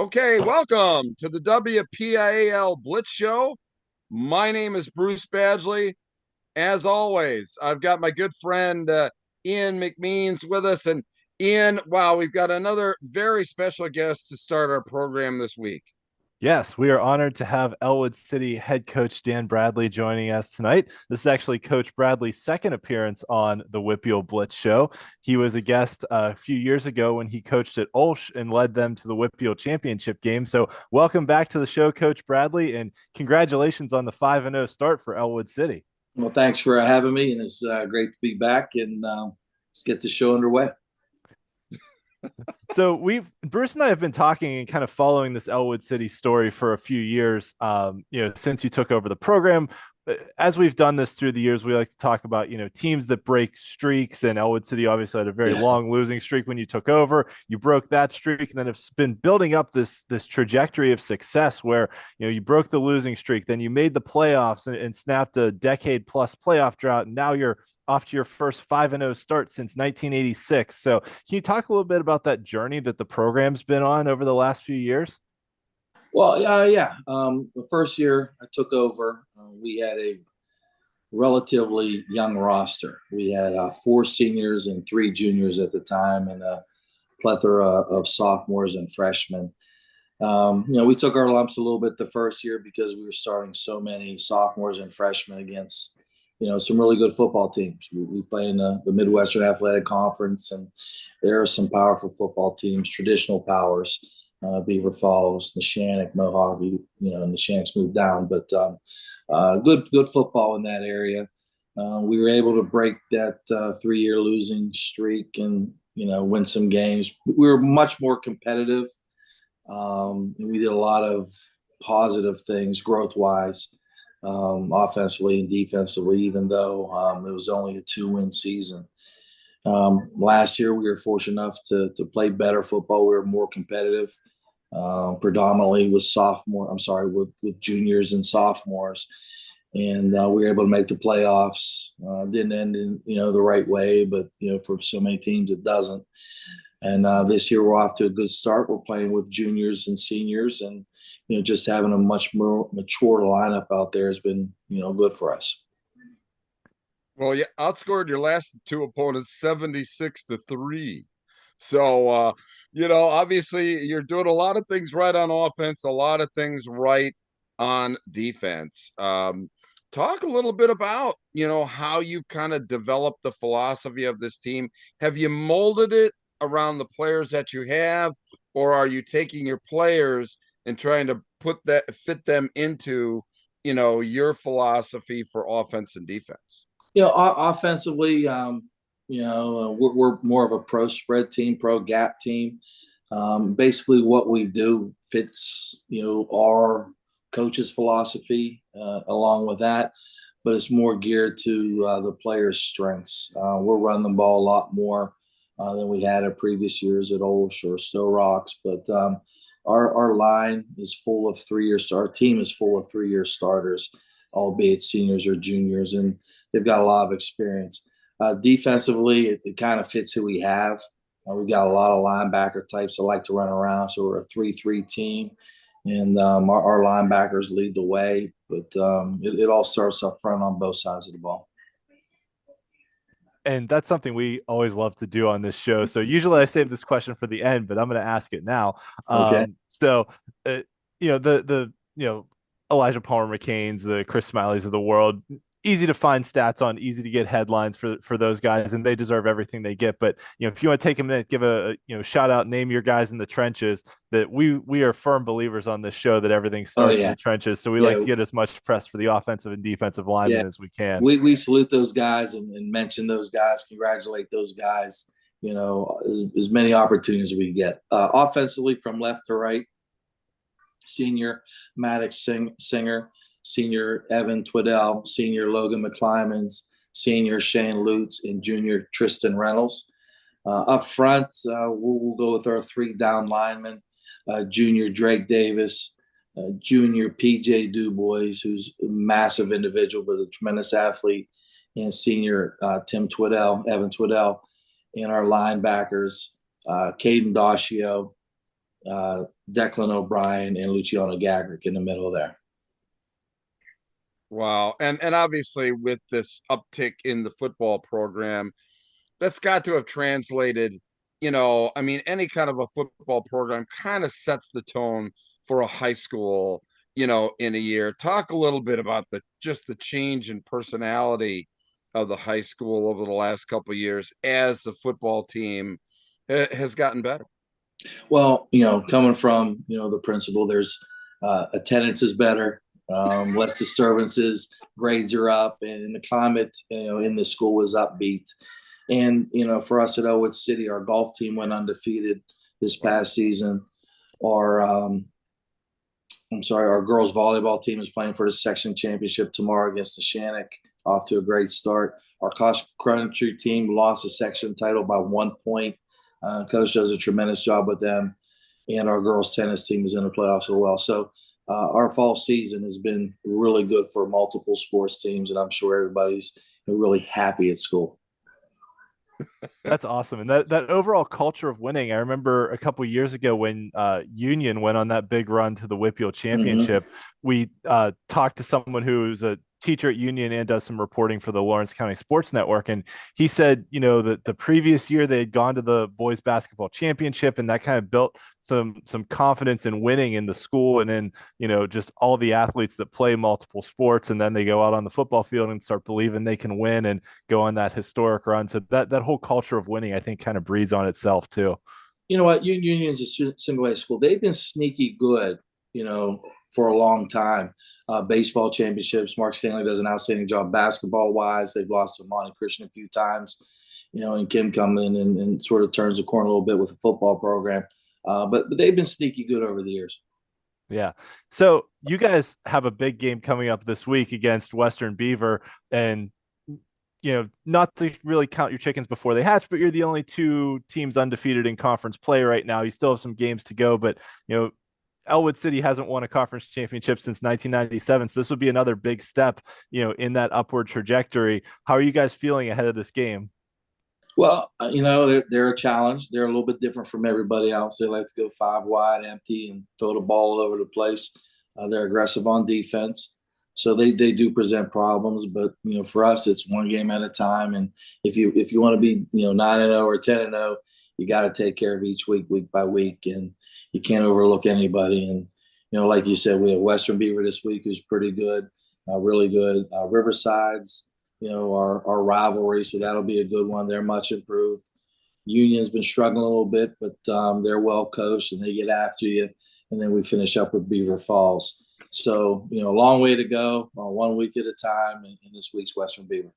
Okay, welcome to the WPIAL Blitz Show. My name is Bruce Badgley. As always, I've got my good friend Ian McMeans with us. And Ian, wow, we've got another very special guest to start our program this week. Yes, we are honored to have Elwood City head coach Dan Bradley joining us tonight. This is actually Coach Bradley's second appearance on the WPIAL Blitz Show. He was a guest a few years ago when he coached at Olsh and led them to the WPIAL championship game. So welcome back to the show, Coach Bradley, and congratulations on the 5-0 start for Elwood City. Well, thanks for having me, and it's great to be back, and let's get the show underway. So Bruce and I have been talking and kind of following this Elwood City story for a few years, since you took over the program. As we've done this through the years, we like to talk about, teams that break streaks, and Elwood City obviously had a very long losing streak when you took over. You broke that streak, and then it's been building up this trajectory of success where, you broke the losing streak, then you made the playoffs and snapped a decade plus playoff drought. And now you're off to your first 5-0 start since 1986. So can you talk a little bit about that journey that the program's been on over the last few years? Well, yeah. The first year I took over, we had a relatively young roster. We had 4 seniors and 3 juniors at the time, and a plethora of sophomores and freshmen. We took our lumps a little bit the first year because we were starting so many sophomores and freshmen against, some really good football teams. We play in the Midwestern Athletic Conference, and there are some powerful football teams, traditional powers. Beaver Falls, Neshannock, Mohawk, and the Shanks moved down, but good football in that area. We were able to break that 3-year losing streak and, win some games. We were much more competitive. And we did a lot of positive things growth-wise, offensively and defensively, even though it was only a 2-win season. Last year, we were fortunate enough to play better football. We were more competitive, predominantly with juniors and sophomores, and we were able to make the playoffs. Didn't end in the right way, but for so many teams it doesn't. And this year we're off to a good start. We're playing with juniors and seniors, and just having a much more mature lineup out there has been good for us. Well, you outscored your last 2 opponents 76-3. So, obviously you're doing a lot of things right on offense, a lot of things right on defense. Talk a little bit about, how you've kind of developed the philosophy of this team. Have you molded it around the players that you have, or are you taking your players and trying to fit them into, your philosophy for offense and defense? Offensively, we're more of a pro spread team, pro gap team. Basically, what we do fits, our coach's philosophy along with that, but it's more geared to the players' strengths. We're running the ball a lot more than we had in previous years at Olsh or Stowe Rocks, but our line is full of 3-year stars. Our team is full of 3-year starters, albeit seniors or juniors, and they've got a lot of experience. Defensively, it kind of fits who we have. We got a lot of linebacker types that like to run around, so we're a 3-3 team, and our linebackers lead the way. But it all starts up front on both sides of the ball. And that's something we always love to do on this show. So usually I save this question for the end, but I'm going to ask it now. Okay. The Elijah Palmer McCain's, the Chris Smileys of the world, easy to find stats on, easy to get headlines for those guys, and they deserve everything they get. But if you want to take a minute, give a shout out, name your guys in the trenches. That we are firm believers on this show that everything starts in the trenches. So we like to get as much press for the offensive and defensive linemen as we can. We salute those guys and mention those guys, congratulate those guys. As many opportunities as we get. Offensively, from left to right, senior Maddox Singer, senior Evan Twiddell, senior Logan McClymans, senior Shane Lutz, and junior Tristan Reynolds. Up front, we'll go with our 3 down linemen, junior Drake Davis, junior PJ Dubois, who's a massive individual but a tremendous athlete, and senior Evan Twiddell, and our linebackers, Caden Dacio, Declan O'Brien, and Luciano Gagrick in the middle there. Wow. And obviously with this uptick in the football program, that's got to have translated, I mean, any kind of a football program kind of sets the tone for a high school, in a year. Talk a little bit about the change in personality of the high school over the last couple of years as the football team has gotten better. Well, coming from, the principal, there's attendance is better, less disturbances, grades are up, and the climate, in the school was upbeat. And, for us at Elwood City, our golf team went undefeated this past season. Our, our girls volleyball team is playing for the section championship tomorrow against the Shannock, off to a great start. Our cross country team lost the section title by 1 point. Coach does a tremendous job with them, and our girls tennis team is in the playoffs as well. So our fall season has been really good for multiple sports teams, and I'm sure everybody's really happy at school. That's awesome. And that overall culture of winning, I remember a couple years ago when Union went on that big run to the WPIAL championship, we talked to someone who's a teacher at Union and does some reporting for the Lawrence County Sports Network. And he said, that the previous year they had gone to the boys basketball championship, and that kind of built some confidence in winning in the school and in, just all the athletes that play multiple sports. And then they go out on the football field and start believing they can win and go on that historic run. So that whole culture of winning, I think, kind of breeds on itself too. You know what? Union's a single-A school. They've been sneaky good, for a long time. Baseball championships. Mark Stanley does an outstanding job basketball-wise. They've lost to Monty Christian a few times, and Kim come in and sort of turns the corner a little bit with the football program. But they've been sneaky good over the years. Yeah. So you guys have a big game coming up this week against Western Beaver, and not to really count your chickens before they hatch, but you're the only two teams undefeated in conference play right now. You still have some games to go, but Elwood City hasn't won a conference championship since 1997. So this would be another big step, in that upward trajectory. How are you guys feeling ahead of this game? Well, they're a challenge. They're a little bit different from everybody else. They like to go 5 wide, empty, and throw the ball all over the place. They're aggressive on defense. So they do present problems, but for us, it's one game at a time. And if you want to be 9-0 or 10-0, you got to take care of each week by week, and you can't overlook anybody. And like you said, we have Western Beaver this week, who's pretty good, really good. Riverside's our rivalry, so that'll be a good one. They're much improved. Union's been struggling a little bit, but they're well coached and they get after you. And then we finish up with Beaver Falls. So, a long way to go, 1 week at a time, and this week's Western Beaver.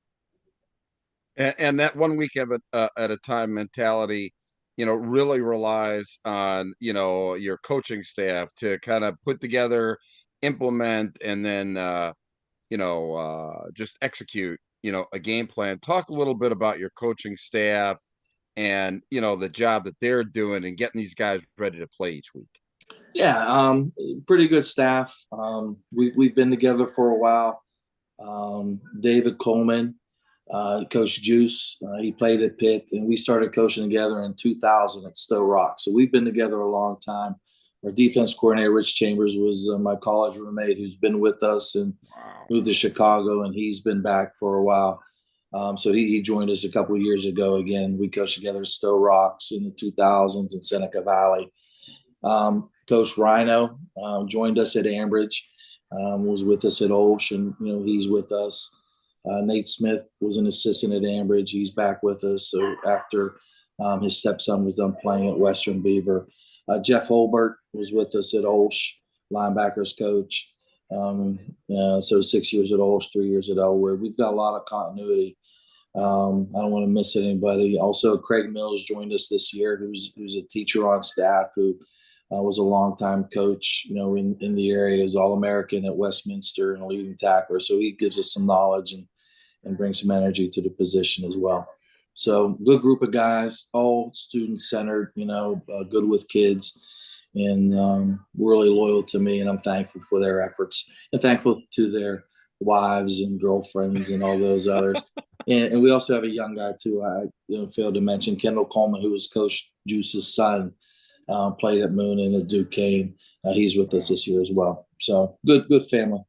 And that 1 week at a time mentality, really relies on, your coaching staff to kind of put together, implement, and then, just execute, a game plan. Talk a little bit about your coaching staff and, the job that they're doing and getting these guys ready to play each week. Yeah, pretty good staff. We've been together for a while. David Coleman, Coach Juice, he played at Pitt, and we started coaching together in 2000 at Stowe Rock. So we've been together a long time. Our defense coordinator, Rich Chambers, was my college roommate who's been with us and moved to Chicago, and he's been back for a while. So he joined us a couple of years ago. Again, we coached together at Stowe Rocks in the 2000s in Seneca Valley. Coach Rhino joined us at Ambridge, was with us at Olsh, and he's with us. Nate Smith was an assistant at Ambridge. He's back with us. So after his stepson was done playing at Western Beaver. Jeff Holbert was with us at Olsh, linebackers coach. So 6 years at Olsh, 3 years at Elwood. We've got a lot of continuity. I don't want to miss anybody. Also, Craig Mills joined us this year, who's a teacher on staff who was a longtime coach, in the area, is All-American at Westminster and a leading tackler. So he gives us some knowledge and brings some energy to the position as well. So good group of guys, all student-centered, good with kids, and really loyal to me, and I'm thankful for their efforts and thankful to their wives and girlfriends and all those others. And we also have a young guy, too. I failed to mention Kendall Coleman, who was Coach Juice's son. played at Moon and at Duquesne. He's with us this year as well. So good family.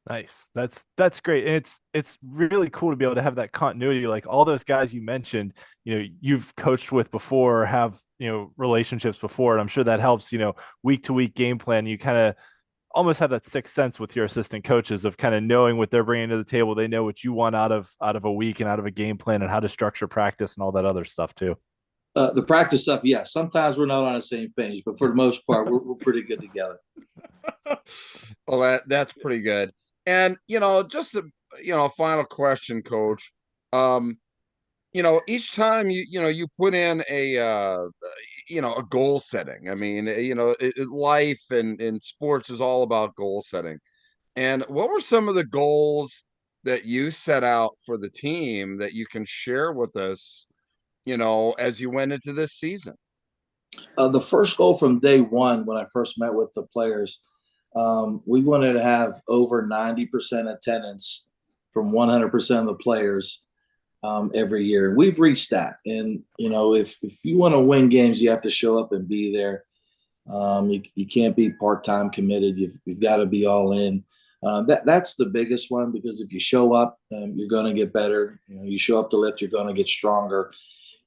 Nice. That's great. And it's really cool to be able to have that continuity. Like all those guys you mentioned, you've coached with before, or have, relationships before. And I'm sure that helps, week to week game plan. You kind of almost have that sixth sense with your assistant coaches of kind of knowing what they're bringing to the table. They know what you want out of a week and out of a game plan and how to structure practice and all that other stuff too. The practice stuff, yeah. Sometimes we're not on the same page, but for the most part, we're pretty good together. Well, that's pretty good. And just a final question, Coach. Each time you put in a goal setting. I mean, life and sports is all about goal setting. And what were some of the goals that you set out for the team that you can share with us, as you went into this season? The first goal from day one, when I first met with the players, we wanted to have over 90% attendance from 100% of the players every year. We've reached that. And, if you want to win games, you have to show up and be there. You can't be part-time committed. You've got to be all in. That's the biggest one, because if you show up, you're going to get better. You show up to lift, you're going to get stronger.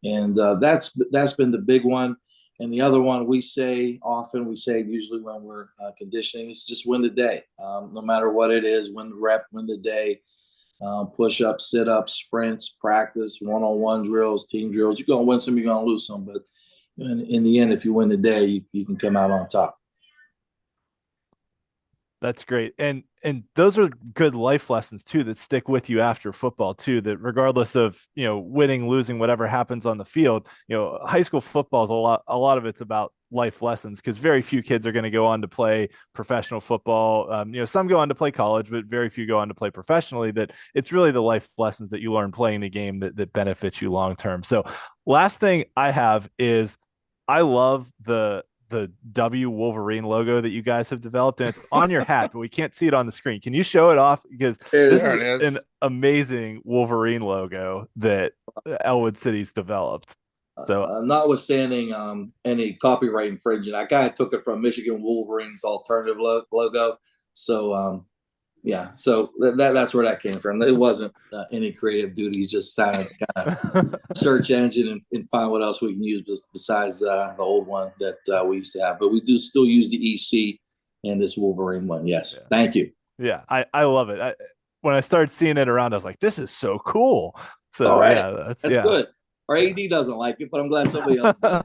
And that's been the big one. And the other one we say usually when we're conditioning, is just win the day. No matter what it is, win the rep, win the day. Push-ups, sit-ups, sprints, practice, one-on-one drills, team drills. You're going to win some, you're going to lose some. But in the end, if you win the day, you can come out on top. That's great. And those are good life lessons too that stick with you after football too, that regardless of, winning, losing, whatever happens on the field, high school football is a lot of it's about life lessons, because very few kids are going to go on to play professional football. Some go on to play college, but very few go on to play professionally. That it's really the life lessons that you learn playing the game that benefits you long term. So last thing I have is, I love the W Wolverine logo that you guys have developed, and it's on your hat, but we can't see it on the screen. Can you show it off? Because this is an amazing Wolverine logo that Elwood City's developed. So notwithstanding any copyright infringement, I kind of took it from Michigan Wolverines alternative logo. So yeah, so that's where that came from. It wasn't any creative duties, just kind of search engine and find what else we can use besides the old one that we used to have. But we do still use the EC and this Wolverine one. Yes, yeah. Thank you. Yeah, I love it. When I started seeing it around, I was like, this is so cool. So all right, yeah, that's good. Our AD doesn't like it, but I'm glad somebody else does.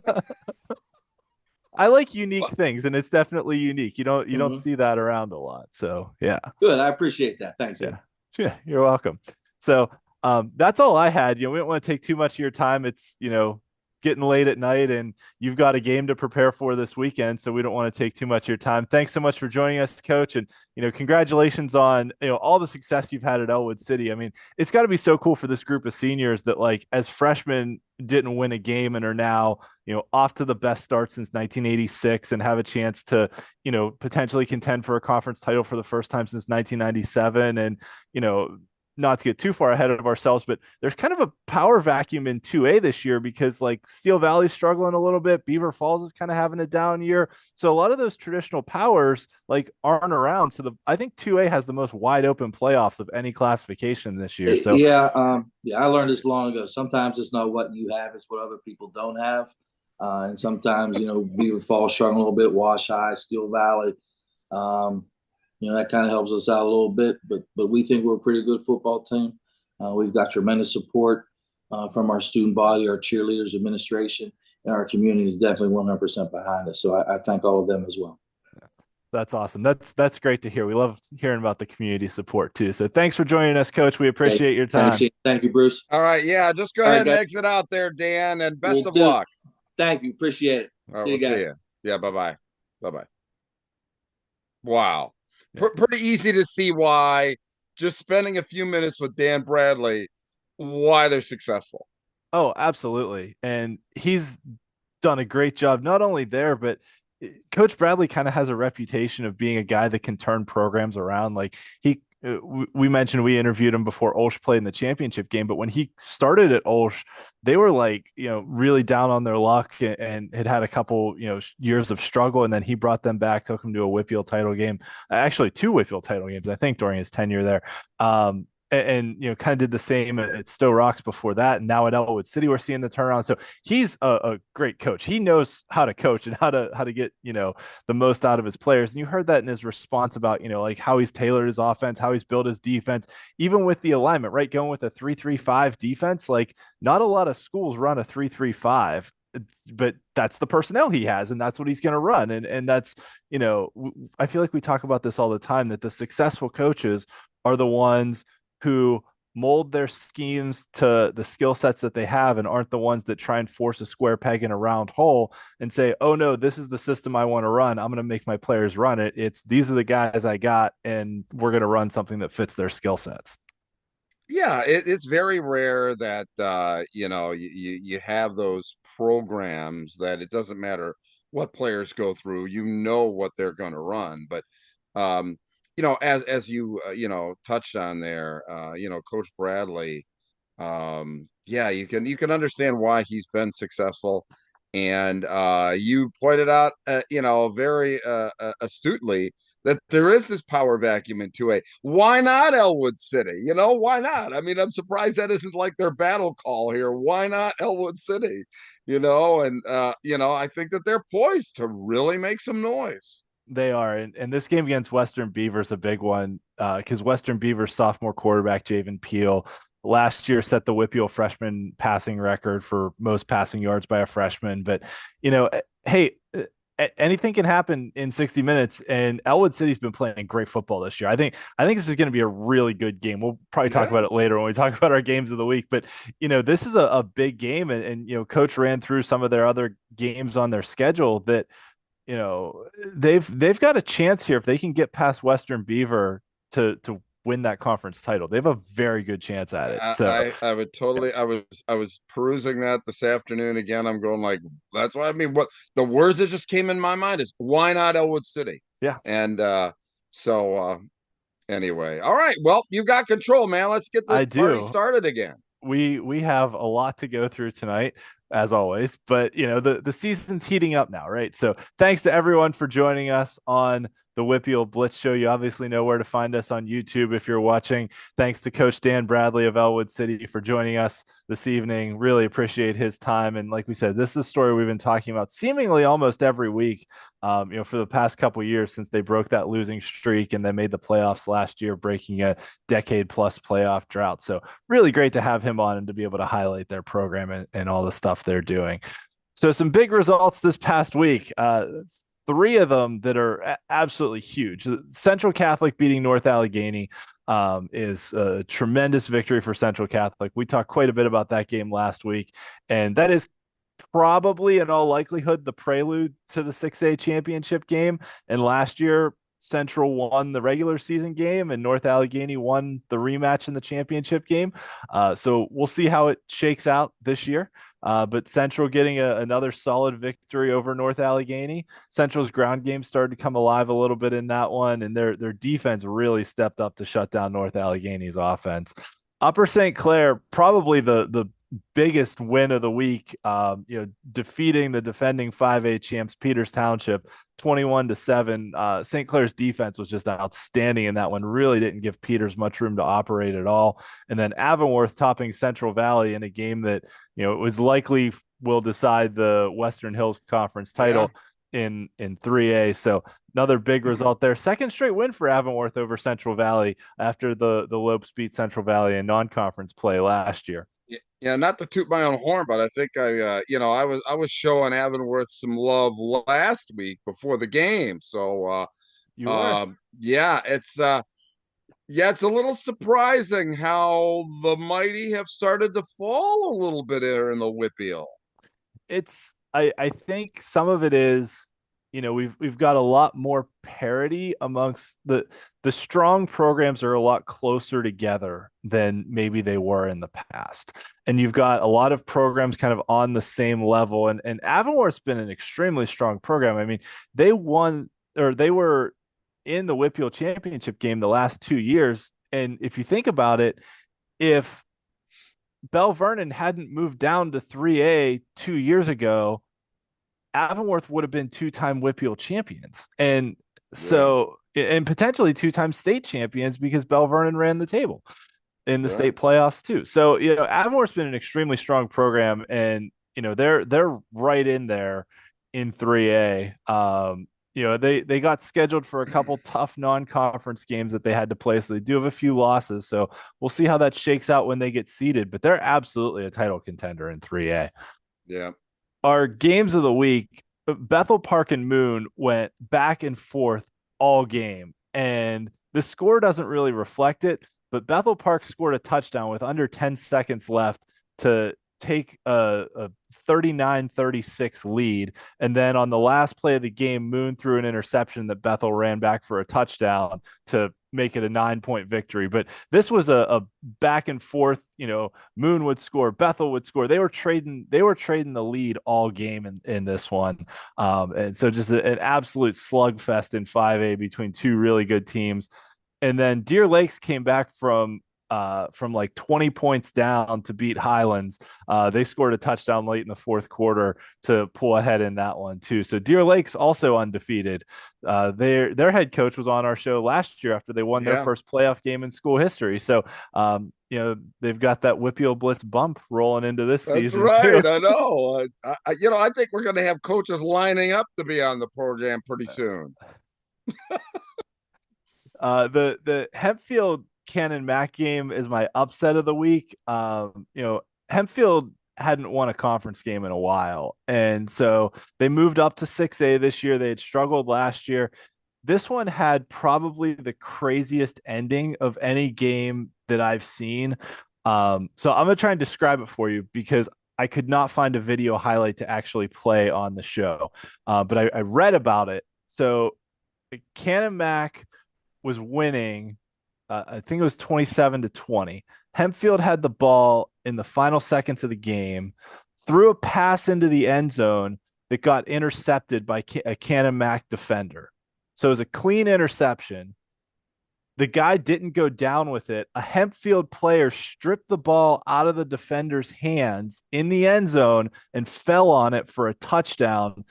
I like unique things, and it's definitely unique. You don't see that around a lot. So yeah. Good. I appreciate that. Thanks. Yeah, you're welcome. So that's all I had. We don't want to take too much of your time. It's getting late at night, and you've got a game to prepare for this weekend, so we don't want to take too much of your time. Thanks so much for joining us, Coach, and congratulations on all the success you've had at Elwood City. I mean, it's got to be so cool for this group of seniors that, like, as freshmen didn't win a game and are now off to the best start since 1986 and have a chance to potentially contend for a conference title for the first time since 1997. And not to get too far ahead of ourselves, but there's kind of a power vacuum in 2A this year, because like Steel Valley's struggling a little bit. Beaver Falls is kind of having a down year. So a lot of those traditional powers like aren't around. So I think 2A has the most wide open playoffs of any classification this year. So yeah, I learned this long ago. Sometimes it's not what you have, it's what other people don't have. And sometimes, Beaver Falls struggling a little bit, Wash High, Steel Valley. That kind of helps us out a little bit, but we think we're a pretty good football team. We've got tremendous support from our student body, our cheerleaders, administration, and our community is definitely 100% behind us. So I thank all of them as well. That's awesome. That's great to hear. We love hearing about the community support too. So thanks for joining us, Coach. We appreciate your time. Thank you, Bruce. All right. Yeah, just go ahead and exit out there, Dan, and best of luck. Thank you. Appreciate it. See you guys. Yeah, bye-bye. Bye-bye. Wow. Pretty easy to see why, just spending a few minutes with Dan Bradley, why they're successful. Oh, absolutely. And he's done a great job, not only there, but Coach Bradley kind of has a reputation of being a guy that can turn programs around. Like he we mentioned we interviewed him before Olsh played in the championship game, but when he started at Olsh, they were like, really down on their luck and had a couple, years of struggle. And then he brought them back, took them to a WPIAL title game, actually two WPIAL title games, I think, during his tenure there. And kind of did the same at Stowe Rocks before that, and now at Elwood City we're seeing the turnaround. So he's a great coach. He knows how to coach and how to get the most out of his players. And you heard that in his response about like how he's tailored his offense, how he's built his defense, even with the alignment, right? Going with a 3-3-5 defense. Like, not a lot of schools run a 3-3-5, but that's the personnel he has, and that's what he's going to run. And that's I feel like we talk about this all the time, that the successful coaches are the ones who mold their schemes to the skill sets that they have, and aren't the ones that try and force a square peg in a round hole and say, oh no, this is the system I want to run, I'm going to make my players run it. It's, these are the guys I got, and we're going to run something that fits their skill sets. Yeah, it's very rare that you have those programs that it doesn't matter what players go through, what they're going to run. But as you touched on there, Coach Bradley, yeah, you can understand why he's been successful. And you pointed out, very astutely, that there is this power vacuum in 2A. Why not Elwood City? Why not? I mean, I'm surprised that isn't like their battle call here. Why not Elwood City? And I think that they're poised to really make some noise. They are, and this game against Western Beaver is a big one, because Western Beaver's sophomore quarterback Javen Peel last year set the WPIAL freshman passing record for most passing yards by a freshman. But hey, anything can happen in 60 minutes, and Elwood City's been playing great football this year. I think this is going to be a really good game. We'll probably talk about it later when we talk about our games of the week. But this is a big game, and Coach ran through some of their other games on their schedule that they've got a chance here if they can get past Western Beaver to win that conference title. They have a very good chance at it. So I would totally. I was perusing that this afternoon again. I'm going like, that's what I mean. What the words that just came in my mind is, why not Elwood City? Yeah. And so anyway, all right. Well, you got control, man. Let's get this party started again. We have a lot to go through tonight, as always, but the season's heating up now, right? So thanks to everyone for joining us on the WPIAL Blitz Show. You obviously know where to find us on YouTube if you're watching. Thanks to Coach Dan Bradley of Elwood City for joining us this evening. Really appreciate his time. And like we said, this is a story we've been talking about seemingly almost every week, for the past couple of years, since they broke that losing streak and then made the playoffs last year, breaking a decade-plus playoff drought. So really great to have him on and to be able to highlight their program and all the stuff they're doing. So some big results this past week. Three of them that are absolutely huge. Central Catholic beating North Allegheny is a tremendous victory for Central Catholic. We talked quite a bit about that game last week, and that is probably in all likelihood the prelude to the 6A championship game. And last year, Central won the regular season game and North Allegheny won the rematch in the championship game. So we'll see how it shakes out this year. But Central getting another solid victory over North Allegheny. Central's ground game started to come alive a little bit in that one, and their defense really stepped up to shut down North Allegheny's offense. Upper St. Clair, probably the biggest win of the week, defeating the defending 5A champs Peters Township 21-7. St. Clair's defense was just outstanding in that one. Really didn't give Peters much room to operate at all. And then Avonworth topping Central Valley in a game that it was likely will decide the Western Hills Conference title in 3A. So another big result there. Second straight win for Avonworth over Central Valley after the Lopes beat Central Valley in non-conference play last year. Yeah, not to toot my own horn, but I think I was showing Avonworth some love last week before the game. So you were. it's it's a little surprising how the mighty have started to fall a little bit here in the WPIAL. I think some of it is, we've got a lot more parity amongst the strong programs are a lot closer together than maybe they were in the past. And you've got a lot of programs kind of on the same level. And Avonworth's been an extremely strong program. I mean, they were in the WPIAL championship game the last 2 years. And if you think about it, if Bell Vernon hadn't moved down to 3A 2 years ago, Avonworth would have been two-time WPIAL champions. And Yeah. so, and potentially two-time state champions because Bell Vernon ran the table in the Yeah. state playoffs too. So, Avonworth's been an extremely strong program, and they're right in there in 3A. They got scheduled for a couple tough non-conference games that they had to play, so they do have a few losses. So we'll see how that shakes out when they get seeded, but they're absolutely a title contender in 3A. Yeah. Our games of the week, Bethel Park and Moon went back and forth all game, and the score doesn't really reflect it, but Bethel Park scored a touchdown with under 10 seconds left to take a 39-36 lead. And then on the last play of the game, Moon threw an interception that Bethel ran back for a touchdown to make it a 9-point victory. But this was a back and forth, Moon would score, Bethel would score. They were trading the lead all game in this one. And so just an absolute slugfest in 5A between two really good teams. And then Deer Lakes came back from like 20 points down to beat Highlands. They scored a touchdown late in the fourth quarter to pull ahead in that one too. So Deer Lakes also undefeated. Their head coach was on our show last year after they won their Yeah. first playoff game in school history. So they've got that WPIAL Blitz bump rolling into this That's season too. right. I know. I think we're going to have coaches lining up to be on the program pretty soon. The Hempfield Cannon Mac game is my upset of the week. Hempfield hadn't won a conference game in a while, and so they moved up to 6A this year. They had struggled last year. This one had probably the craziest ending of any game that I've seen. So I'm gonna try and describe it for you because I could not find a video highlight to actually play on the show, but I read about it. So Cannon Mac was winning. I think it was 27-20. Hempfield had the ball in the final seconds of the game, threw a pass into the end zone that got intercepted by a Cannon Mac defender. So it was a clean interception. The guy didn't go down with it. A Hempfield player stripped the ball out of the defender's hands in the end zone and fell on it for a touchdown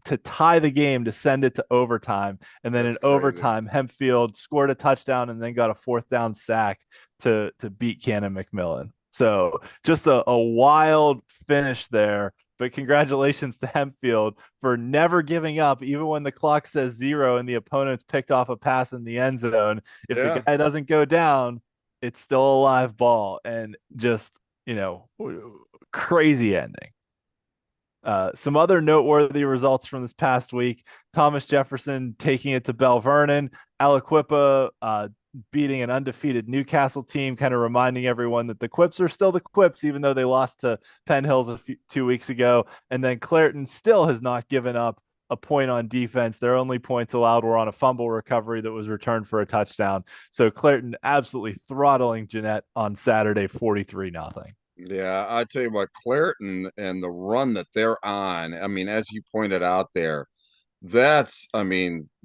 to tie the game to send it to overtime. And then That's in crazy. overtime, Hempfield scored a touchdown and then got a fourth down sack to beat Cannon McMillan. So just a wild finish there. But congratulations to Hempfield for never giving up, even when the clock says 0 and the opponent's picked off a pass in the end zone. If Yeah. the guy doesn't go down, it's still a live ball. And just, crazy ending. Some other noteworthy results from this past week: Thomas Jefferson taking it to Bell Vernon, Aliquippa beating an undefeated Newcastle team, kind of reminding everyone that the Quips are still the Quips, even though they lost to Penn Hills 2 weeks ago. And then Clairton still has not given up a point on defense. Their only points allowed were on a fumble recovery that was returned for a touchdown. So Clairton absolutely throttling Jeanette on Saturday, 43-0. Yeah, I tell you what, Clairton and the run that they're on, I mean, as you pointed out there, that's,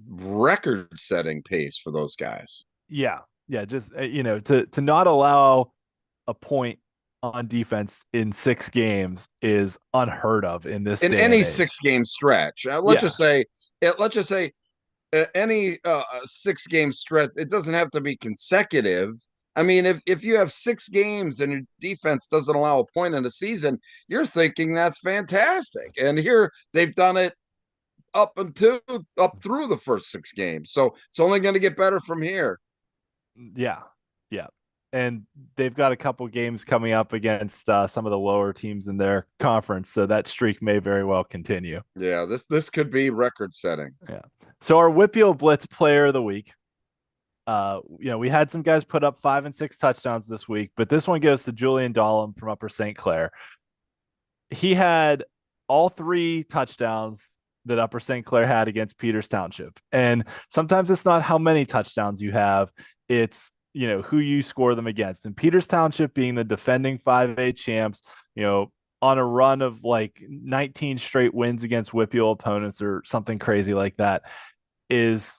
record-setting pace for those guys. Yeah. Just to not allow a point on defense in 6 games is unheard of in this In day any and age. 6-game stretch. Let's just say any 6-game stretch. It doesn't have to be consecutive. I mean, if you have 6 games and your defense doesn't allow a point in a season, you're thinking that's fantastic. And here they've done it up through the first 6 games. So it's only going to get better from here. Yeah. And they've got a couple games coming up against some of the lower teams in their conference, so that streak may very well continue. Yeah, this could be record setting. Yeah. So our WPIAL Blitz player of the week. We had some guys put up 5 and 6 touchdowns this week, but this one goes to Julian Dahlem from Upper St. Clair. He had all 3 touchdowns that Upper St. Clair had against Peters Township. And sometimes it's not how many touchdowns you have, it's who you score them against. And Peters Township, being the defending 5A champs, on a run of like 19 straight wins against WPIAL opponents or something crazy like that, is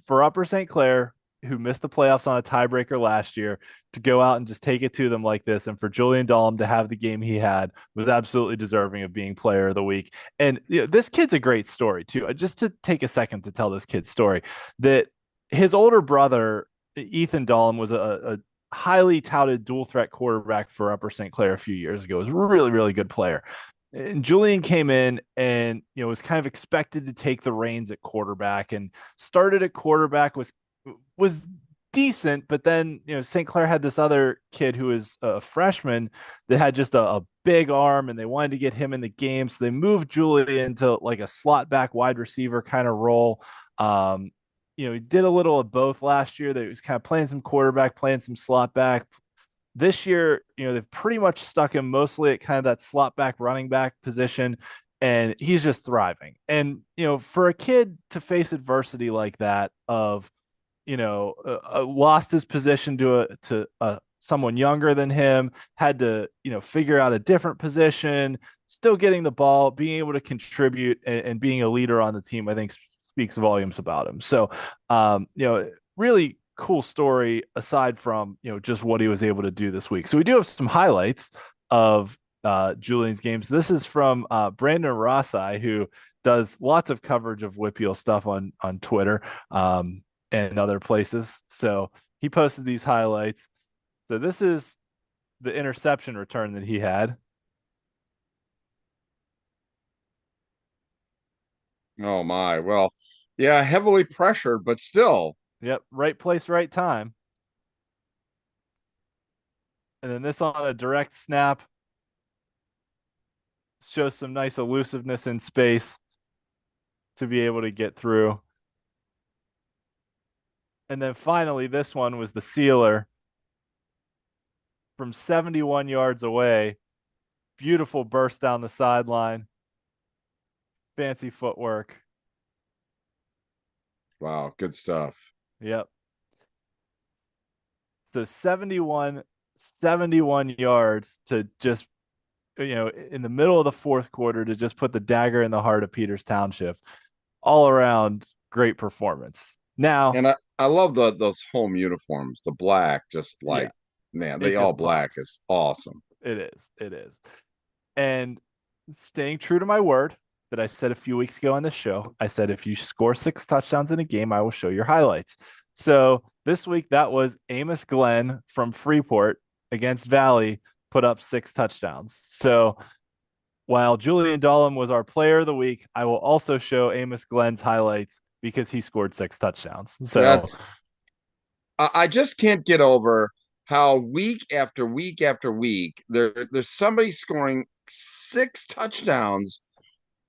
for Upper St. Clair, who missed the playoffs on a tiebreaker last year, to go out and just take it to them like this, and for Julian Dahlem to have the game he had, was absolutely deserving of being player of the week. And this kid's a great story too. Just to take a second to tell this kid's story, that his older brother, Ethan Dahlem, was a highly touted dual threat quarterback for Upper St. Clair a few years ago. He was a really, really good player. And Julian came in and was kind of expected to take the reins at quarterback, and started at quarterback, was decent, but then St. Clair had this other kid who was a freshman that had just a big arm, and they wanted to get him in the game, so they moved Julian into like a slot back wide receiver kind of role. He did a little of both last year. That he was kind of playing some quarterback, playing some slot back. This year, they've pretty much stuck him mostly at kind of that slot back, running back position, and he's just thriving. And for a kid to face adversity like that, of lost his position to someone younger than him, had to figure out a different position, still getting the ball, being able to contribute, and being a leader on the team, I think speaks volumes about him. So, really cool story aside from just what he was able to do this week. So we do have some highlights of Julian's games. This is from Brandon Rossai, who does lots of coverage of WPIAL stuff on Twitter and other places. So he posted these highlights. So this is the interception return that he had. Oh my. Well, yeah, heavily pressured, but still. Yep, right place, right time. And then this on a direct snap shows some nice elusiveness in space to be able to get through. And then finally, this one was the sealer from 71 yards away. Beautiful burst down the sideline. Fancy footwork. Wow, good stuff. Yep. So 71 yards to just, in the middle of the fourth quarter, to just put the dagger in the heart of Peters Township. All around great performance. Now, and I love those home uniforms, the black, just like, man, they all black pops. Is awesome. It is. And staying true to my word that I said a few weeks ago on this show, I said, if you score 6 touchdowns in a game, I will show your highlights. So this week, that was Amos Glenn from Freeport against Valley, put up 6 touchdowns. So while Julian Dahlem was our player of the week, I will also show Amos Glenn's highlights because he scored 6 touchdowns. So I just can't get over how week after week after week there's somebody scoring 6 touchdowns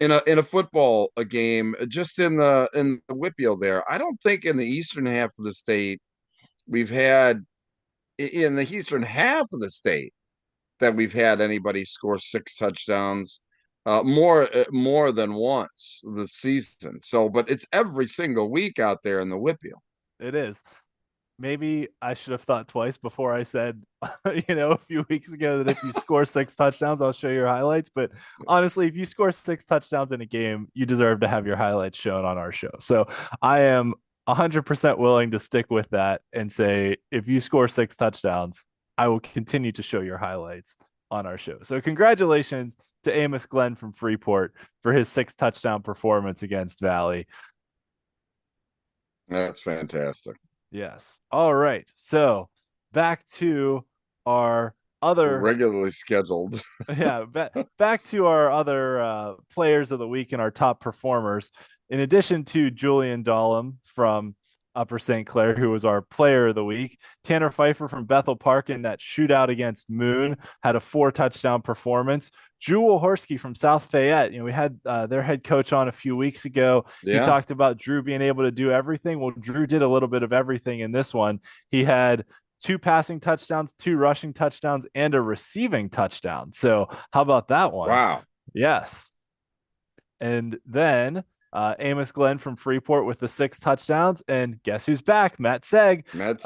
in a football game, just in the WPIAL there. I don't think in the eastern half of the state we've had that we've had anybody score 6 touchdowns more than once this season. So, but it's every single week out there in the WPIAL. It is. Maybe I should have thought twice before I said, a few weeks ago, that if you score 6 touchdowns, I'll show your highlights. But honestly, if you score 6 touchdowns in a game, you deserve to have your highlights shown on our show. So I am 100% willing to stick with that and say, if you score 6 touchdowns, I will continue to show your highlights on our show. So congratulations to Amos Glenn from Freeport for his 6 touchdown performance against Valley. That's fantastic. Yes. All right. So back to our other regularly scheduled. back to our other players of the week and our top performers. In addition to Julian Dahlem from Upper St. Clair, who was our player of the week, Tanner Pfeiffer from Bethel Park in that shootout against Moon had a 4 touchdown performance. Drew Wolhorsky from South Fayette, we had their head coach on a few weeks ago. Yeah. He talked about Drew being able to do everything. Well, Drew did a little bit of everything in this one. He had 2 passing touchdowns, 2 rushing touchdowns, and a receiving touchdown. So how about that one? Wow. Yes. And then Amos Glenn from Freeport with the 6 touchdowns, and guess who's back? Matt Seg. Matt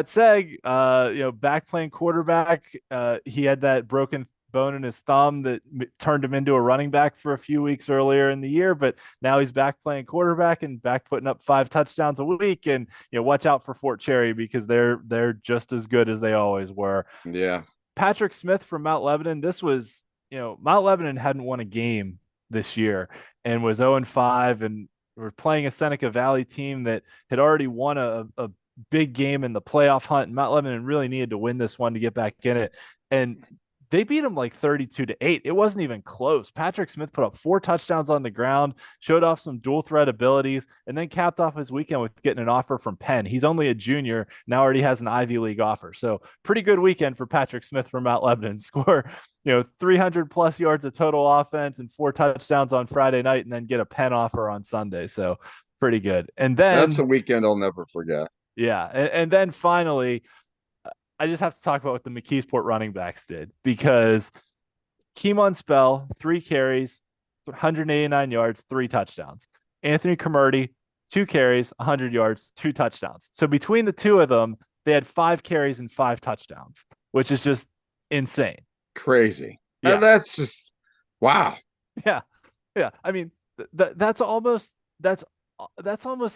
Seg, back playing quarterback. He had that broken bone in his thumb that turned him into a running back for a few weeks earlier in the year, but now he's back playing quarterback and back putting up 5 touchdowns a week. And watch out for Fort Cherry because they're just as good as they always were. Yeah. Patrick Smith from Mount Lebanon. This was, Mount Lebanon hadn't won a game this year and was 0-5, and we're playing a Seneca Valley team that had already won a big game in the playoff hunt. And Mount Lebanon really needed to win this one to get back in it. And they beat him like 32-8. It wasn't even close. Patrick Smith put up 4 touchdowns on the ground, showed off some dual threat abilities, and then capped off his weekend with getting an offer from Penn. He's only a junior, now already has an Ivy League offer. So pretty good weekend for Patrick Smith from Mount Lebanon. Score, 300 plus yards of total offense and 4 touchdowns on Friday night, and then get a Penn offer on Sunday. So pretty good. And then that's a weekend I'll never forget. Yeah. And then finally, I just have to talk about what the McKeesport running backs did, because Keemon Spell, 3 carries, 189 yards, 3 touchdowns. Anthony Cromartie, 2 carries, 100 yards, 2 touchdowns. So between the two of them, they had 5 carries and 5 touchdowns, which is just insane. Crazy. Yeah. And that's just, wow. Yeah. Yeah. I mean, that's almost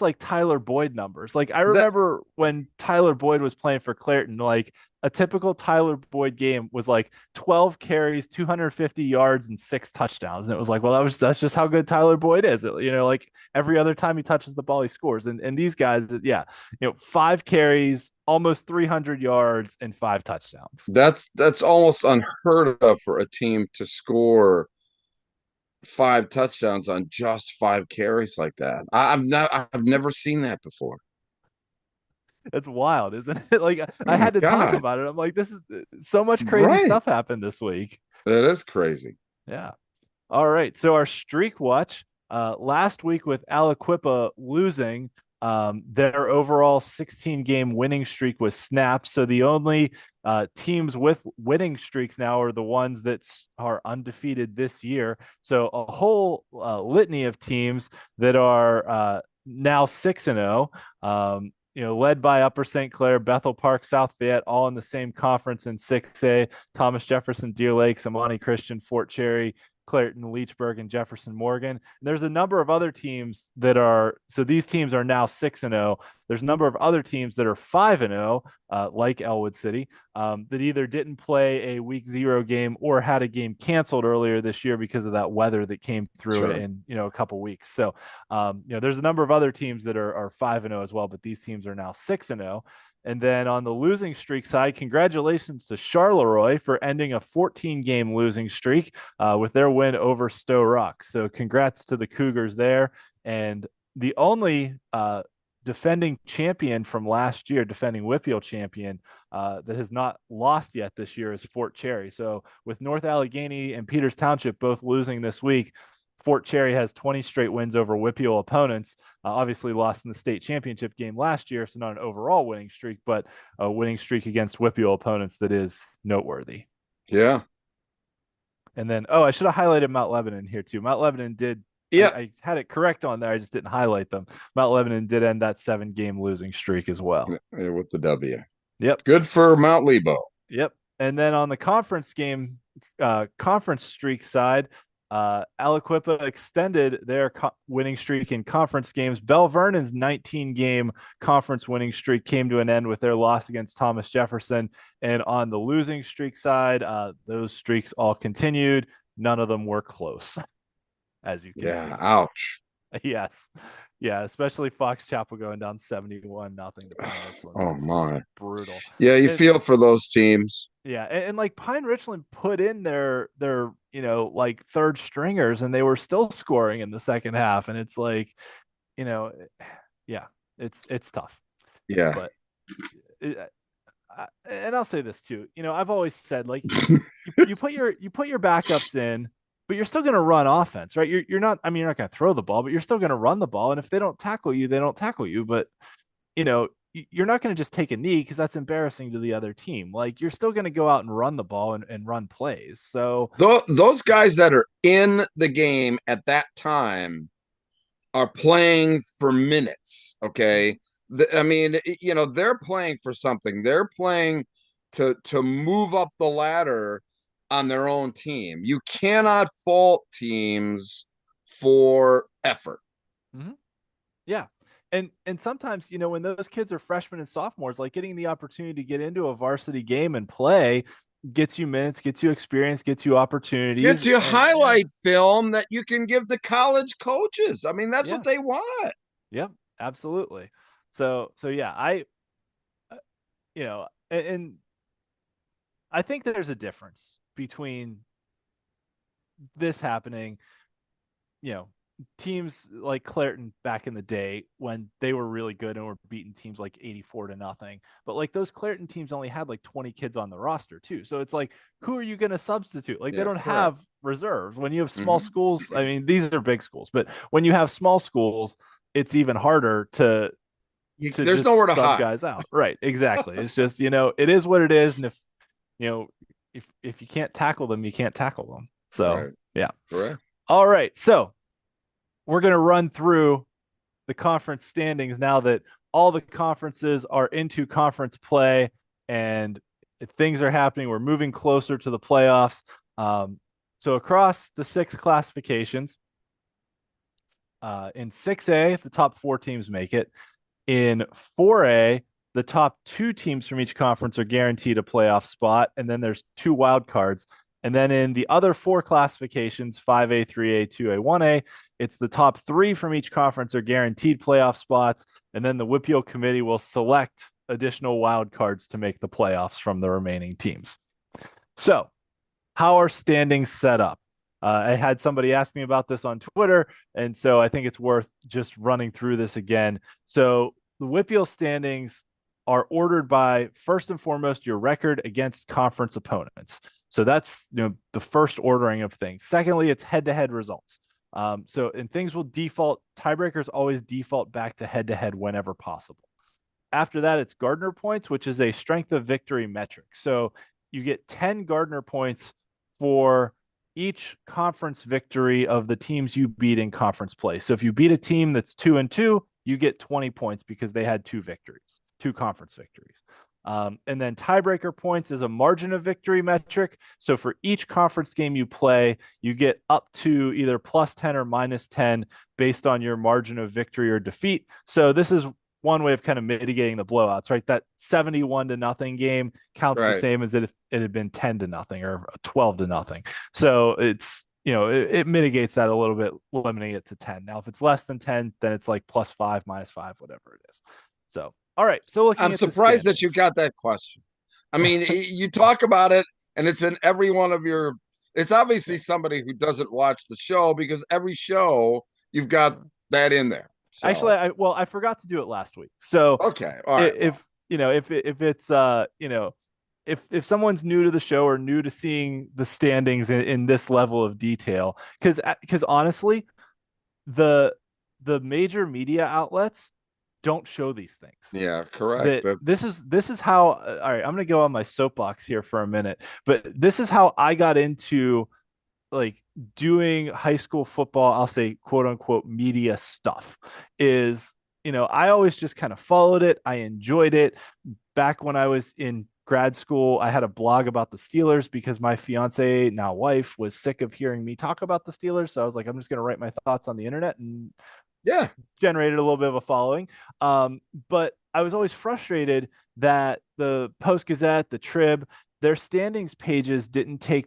like Tyler Boyd numbers. Like I remember when Tyler Boyd was playing for Clairton, like a typical Tyler Boyd game was like 12 carries, 250 yards, and 6 touchdowns. And it was like, well, that's just how good Tyler Boyd is. Like every other time he touches the ball, he scores. And these guys, 5 carries, almost 300 yards, and 5 touchdowns. That's almost unheard of for a team to score 5 touchdowns on just 5 carries like that. I've never seen that before. It's wild, isn't it? Like I had to talk about it. I'm like, this is so much crazy stuff happened this week. It is crazy. Yeah. All right. So our streak watch last week with Aliquippa losing, their overall 16-game winning streak was snapped. So the only teams with winning streaks now are the ones that are undefeated this year. So a whole litany of teams that are now 6-0. Led by Upper St. Clair, Bethel Park, South Fayette, all in the same conference in 6A. Thomas Jefferson, Deer Lake, Amani Christian, Fort Cherry, Clairton, Leechburg, and Jefferson Morgan. And there's a number of other teams that are, so these teams are now 6-0. There's a number of other teams that are 5-0, like Elwood City, that either didn't play a week 0 game or had a game canceled earlier this year because of that weather that came through in a couple weeks. So there's a number of other teams that are 5-0 as well, but these teams are now 6-0. And then on the losing streak side, congratulations to Charleroi for ending a 14-game losing streak with their win over Stowe Rock. So congrats to the Cougars there. And the only defending champion from last year, defending WPIAL champion that has not lost yet this year is Fort Cherry. So with North Allegheny and Peters Township both losing this week, Fort Cherry has 20 straight wins over WPIAL opponents. Obviously lost in the state championship game last year, so not an overall winning streak, but a winning streak against WPIAL opponents that is noteworthy. Yeah. And then, I should have highlighted Mount Lebanon here too. Mount Lebanon did. Yeah, I had it correct on there. I just didn't highlight them. Mount Lebanon did end that 7-game losing streak as well. With the W. Yep. Good for Mount Lebo. Yep. And then on the conference streak side, Aliquippa extended their winning streak in conference games. Bell Vernon's 19-game conference winning streak came to an end with their loss against Thomas Jefferson. And on the losing streak side, those streaks all continued. None of them were close, as you can see. Yeah, ouch. Yes. Yeah, especially Fox Chapel going down 71-0 to Pine Richland. Oh my, brutal. Yeah, you feel for those teams. Yeah, and like Pine Richland put in their like third stringers, and they were still scoring in the second half, and it's like, yeah, it's tough. Yeah, but and I'll say this too. I've always said, like, you put your backups in, but you're still going to run offense, right? You're not. I mean, you're not going to throw the ball, but you're still going to run the ball. And if they don't tackle you, they don't tackle you. But you're not going to just take a knee because that's embarrassing to the other team. Like, you're still going to go out and run the ball and run plays. So those guys that are in the game at that time are playing for minutes. Okay, I mean, they're playing for something. They're playing to move up the ladder on their own team. You cannot fault teams for effort. Mm-hmm. Yeah. And sometimes, when those kids are freshmen and sophomores, like getting the opportunity to get into a varsity game and play gets you minutes, gets you experience, gets you opportunities. Gets you And highlight film that you can give to college coaches. I mean, that's yeah, what they want. yep, absolutely. So yeah, uh, and I think there's a difference between this happening, you know, teams like Clareton back in the day when they were really good and were beating teams like 84-0. But like those Clareton teams only had like 20 kids on the roster too. So it's like, who are you going to substitute? Like they Yeah, don't correct. have reserves. When you have small Mm-hmm. schools, I mean, these are big schools, but when you have small schools, it's even harder to There's nowhere just to sub hide. guys out. Right. Exactly. It's just, it is what it is. And you know, if you can't tackle them, you can't tackle them. So Right. yeah. Correct. All right. So we're going to run through the conference standings now that all the conferences are into conference play and things are happening. We're moving closer to the playoffs. So across the 6 classifications, in 6A, the top 4 teams make it. In 4A, the top 2 teams from each conference are guaranteed a playoff spot, and then there's 2 wild cards. And then in the other 4 classifications, 5A, 3A, 2A, 1A, it's the top 3 from each conference are guaranteed playoff spots, and then the WPIAL committee will select additional wild cards to make the playoffs from the remaining teams. So, how are standings set up? I had somebody ask me about this on Twitter, and so I think it's worth just running through this again. So the WPIAL standings are ordered by, first and foremost, your record against conference opponents. So that's the first ordering of things. Secondly, it's head-to-head results. And things will default. Tiebreakers always default back to head-to-head whenever possible. After that, it's Gardner points, which is a strength of victory metric. So you get 10 Gardner points for each conference victory of the teams you beat in conference play. So if you beat a team that's 2-2, you get 20 points because they had 2 victories, 2 conference victories. And then tiebreaker points is a margin of victory metric. So for each conference game you play, you get up to either +10 or -10 based on your margin of victory or defeat. So this is one way of kind of mitigating the blowouts, right? That 71-0 game counts the Right. same as if it had been 10-0 or 12-0. So it's, it mitigates that a little bit, limiting it to 10. Now, if it's less than 10, then it's like +5, -5, whatever it is. So, all right. So looking I'm at the surprised that you standings. got that question. I mean, you talk about it, and it's in every one of your. It's obviously somebody who doesn't watch the show because every show you've got that in there. Actually, So I forgot to do it last week. So okay, all right. Well, if it's if someone's new to the show or new to seeing the standings in this level of detail, because honestly, the major media outlets don't show these things. yeah, correct. That That's this is how, all right, I'm gonna go on my soapbox here for a minute, but this is how I got into like doing high school football, I'll say quote unquote media stuff. Is, I always just kind of followed it. I enjoyed it. Back when I was in grad school, I had a blog about the Steelers because my fiance, now wife, was sick of hearing me talk about the Steelers. So I was like, I'm just going to write my thoughts on the internet, and yeah, generated a little bit of a following. But I was always frustrated that the Post Gazette, the Trib, their standings pages didn't take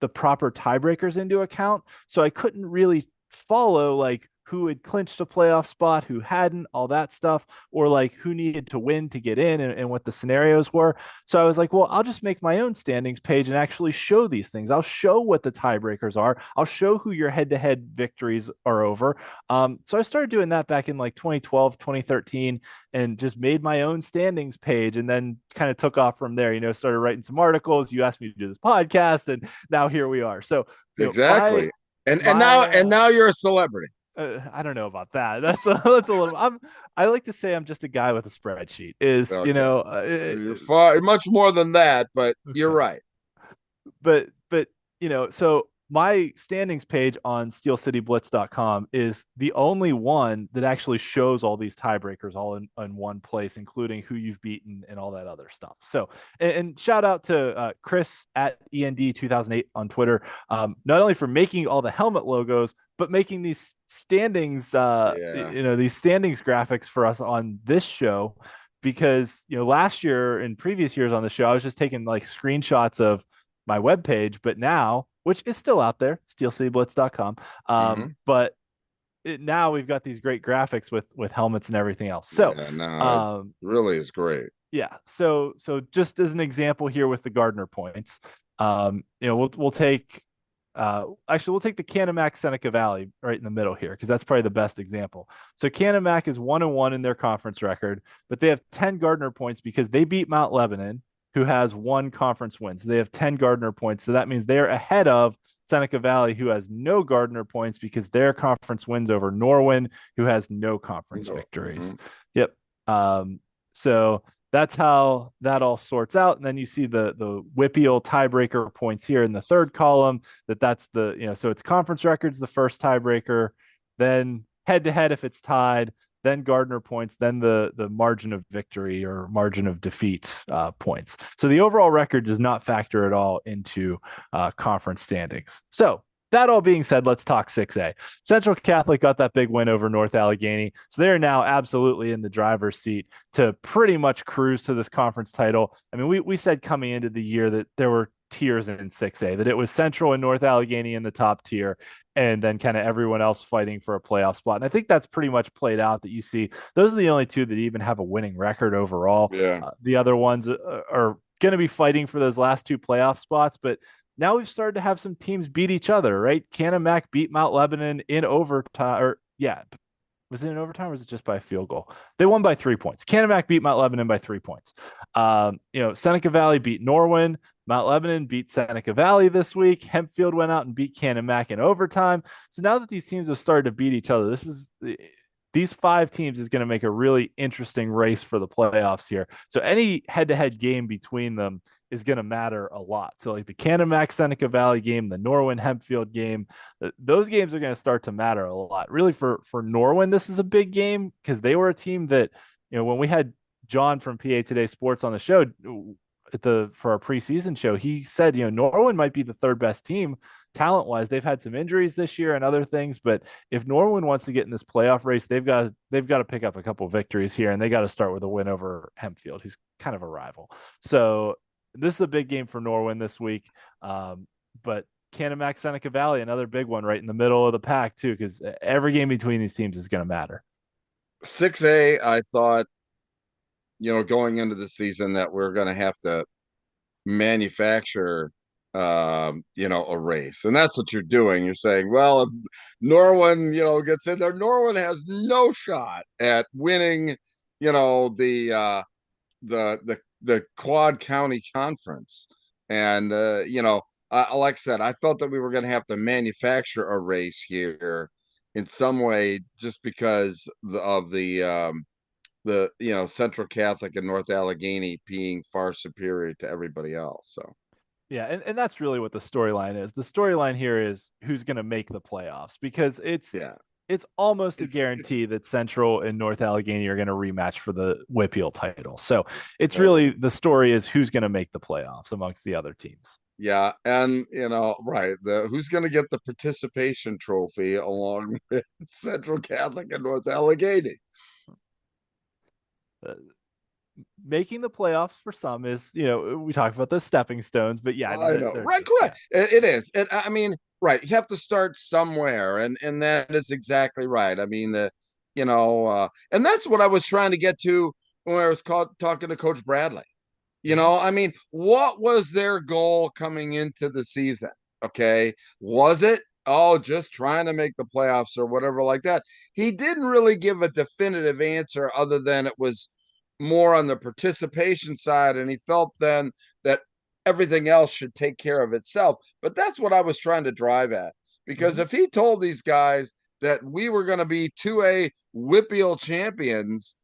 the proper tiebreakers into account. So I couldn't really follow like who had clinched a playoff spot, who hadn't, all that stuff, or like who needed to win to get in, and what the scenarios were. So I was like, well, I'll just make my own standings page and actually show these things. I'll show what the tiebreakers are. I'll show who your head-to-head victories are over. So I started doing that back in like 2012, 2013, and just made my own standings page, and then kind of took off from there. Started writing some articles. You asked me to do this podcast, and now here we are. So exactly. And my now you're a celebrity. I don't know about that. That's a little. I like to say I'm just a guy with a spreadsheet. Okay. You're far much more than that, but you're okay. right. But so my standings page on steelcityblitz.com is the only one that actually shows all these tiebreakers all in one place, including who you've beaten and all that other stuff. So, and shout out to Chris at END2008 on Twitter, not only for making all the helmet logos, but making these standings, these standings graphics for us on this show. Because, last year and previous years on the show, I was just taking like screenshots of my webpage, but now, which is still out there, steelcityblitz.com. But now we've got these great graphics with helmets and everything else. So it really is great. Yeah. So just as an example here with the Gardner points, we'll take we'll take the Canamac Seneca Valley right in the middle here, because that's probably the best example. So Canamac is 1-1 in their conference record, but they have 10 Gardner points because they beat Mount Lebanon, who has 1 conference win. So they have 10 Gardner points. So that means they're ahead of Seneca Valley, who has no Gardner points because their conference wins over Norwin, who has no conference victories. Yep. So that's how that all sorts out. And then you see the WPIAL tiebreaker points here in the third column. That's so it's conference records, the first tiebreaker, then head to head if it's tied, then Gardner points, then the margin of victory or margin of defeat points. So the overall record does not factor at all into conference standings. So that all being said, let's talk 6A. Central Catholic got that big win over North Allegheny, so they're now absolutely in the driver's seat to pretty much cruise to this conference title. I mean, we said coming into the year that there were tiers in 6A, that it was Central and North Allegheny in the top tier, and then kind of everyone else fighting for a playoff spot. And I think that's pretty much played out, that you see those are the only two that even have a winning record overall. Yeah. The other ones are going to be fighting for those last 2 playoff spots, but now we've started to have some teams beat each other, right? Canamac beat Mount Lebanon in overtime, was it in overtime or was it just by a field goal? They won by 3 points. Canamac beat Mount Lebanon by 3 points. Seneca Valley beat Norwin. Mount Lebanon beat Seneca Valley this week. Hempfield went out and beat Canamac in overtime. So now that these teams have started to beat each other, these 5 teams is going to make a really interesting race for the playoffs here. So any head-to-head game between them is going to matter a lot. So like the Canamac Seneca Valley game, the Norwin Hempfield game, those games are going to start to matter a lot. Really for Norwin, this is a big game because they were a team that, when we had John from PA Today Sports on the show for our preseason show, he said, Norwin might be the 3rd best team talent-wise. They've had some injuries this year and other things, but if Norwin wants to get in this playoff race, they've got to pick up a couple of victories here, and they got to start with a win over Hempfield, who's kind of a rival. So this is a big game for Norwin this week. But Canamac Seneca Valley, another big one right in the middle of the pack too, because every game between these teams is going to matter. 6A, I thought, going into the season that we're going to have to manufacture a race, and that's what you're doing. You're saying, well, if Norwin gets in there, Norwin has no shot at winning the Quad County Conference. And like I said, I felt that we were going to have to manufacture a race here in some way, just because of the Central Catholic and North Allegheny being far superior to everybody else. So yeah, and that's really what the storyline is. The storyline here is who's going to make the playoffs, because it's almost a guarantee that Central and North Allegheny are going to rematch for the WPIAL title. So it's really, the story is who's going to make the playoffs amongst the other teams. Yeah, and right, who's going to get the participation trophy along with Central Catholic and North Allegheny. Making the playoffs for some is, we talk about those stepping stones, but yeah, I know, right? Correct. It is. I mean, right. You have to start somewhere, and that is exactly right. I mean, and that's what I was trying to get to when I was talking to Coach Bradley. I mean, what was their goal coming into the season? Okay, was it just trying to make the playoffs or whatever like that? He didn't really give a definitive answer, other than it was more on the participation side, and he felt then that everything else should take care of itself. But that's what I was trying to drive at, because if he told these guys that we were going to be 2A WPIAL champions,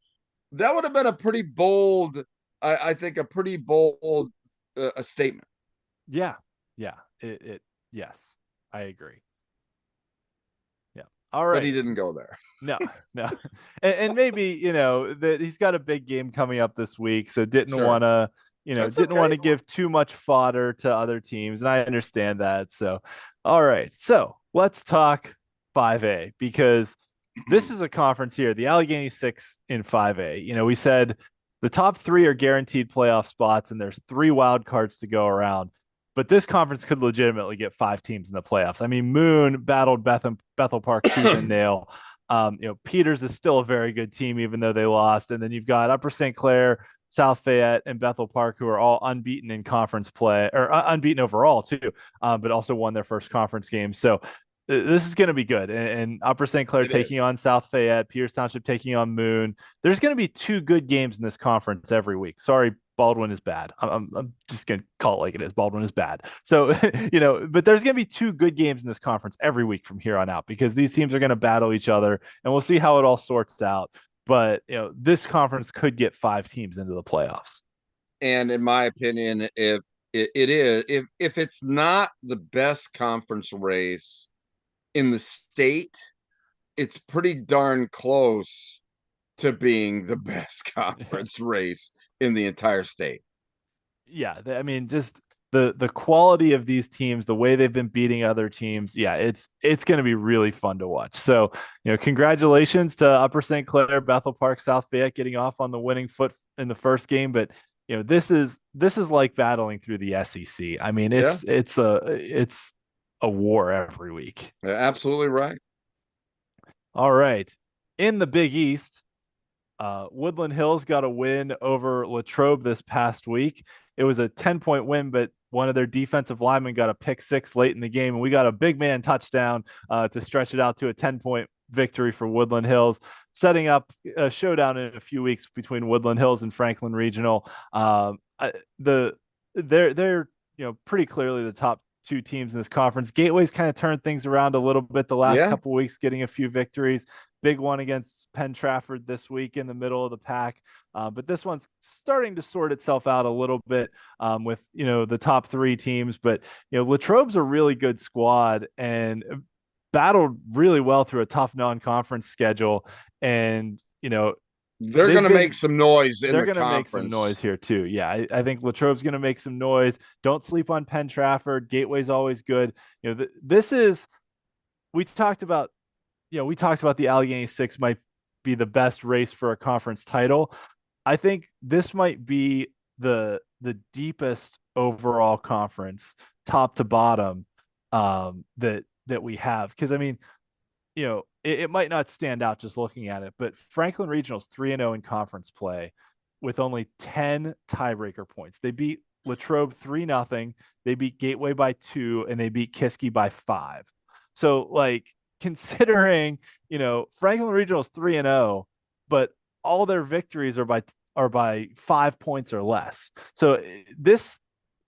that would have been a pretty bold, I think, a pretty bold a statement. Yeah. Yes. I agree. Yeah. All right. But he didn't go there. No, no. And maybe, that he's got a big game coming up this week. So didn't Sure. want to, That's didn't okay. want to give too much fodder to other teams. And I understand that. So, all right. So let's talk 5A, because this is a conference here, the Allegheny Six in 5A. We said the top three are guaranteed playoff spots, and there's 3 wild cards to go around. But this conference could legitimately get 5 teams in the playoffs. I mean, Moon battled Bethel Park tooth and nail. Peters is still a very good team, even though they lost. And then you've got Upper St. Clair, South Fayette, and Bethel Park, who are all unbeaten in conference play, or unbeaten overall too, but also won their first conference game. So this is going to be good. And Upper St. Clair taking on South Fayette, Peters Township taking on Moon. There's going to be 2 good games in this conference every week. Sorry, Baldwin is bad. I'm just going to call it like it is. Baldwin is bad. So, but there's going to be 2 good games in this conference every week from here on out, because these teams are going to battle each other, and we'll see how it all sorts out. But, this conference could get 5 teams into the playoffs. And in my opinion, if if it's not the best conference race in the state, it's pretty darn close to being the best conference race in the entire state. Yeah, I mean, just the quality of these teams, the way they've been beating other teams. Yeah, it's going to be really fun to watch. So, congratulations to Upper St. Clair, Bethel Park, South Fayette getting off on the winning foot in the first game. But this is like battling through the SEC. I mean, it's a war every week. Yeah, absolutely right. All right, in the Big East, Woodland Hills got a win over Latrobe this past week. It was a 10-point win, but one of their defensive linemen got a pick 6 late in the game, and we got a big man touchdown to stretch it out to a 10-point victory for Woodland Hills, setting up a showdown in a few weeks between Woodland Hills and Franklin Regional. They're pretty clearly the top 2 teams in this conference. Gateway's kind of turned things around a little bit the last couple of weeks, getting a few victories. Big one against Penn Trafford this week in the middle of the pack. But this one's starting to sort itself out a little bit with, the top 3 teams. But, Latrobe's a really good squad and battled really well through a tough non-conference schedule. And, they're going to make some noise in the conference. They're going to make some noise here too. Yeah, I think Latrobe's going to make some noise. Don't sleep on Penn Trafford. Gateway's always good. We talked about the Allegheny Six might be the best race for a conference title. I think this might be the deepest overall conference, top to bottom, that we have. Because I mean, it might not stand out just looking at it, but Franklin Regional's 3-0 in conference play with only 10 tiebreaker points. They beat Latrobe 3-0. They beat Gateway by 2, and they beat Kiski by 5. So, considering, Franklin Regional's 3-0, but all their victories are by 5 points or less. So this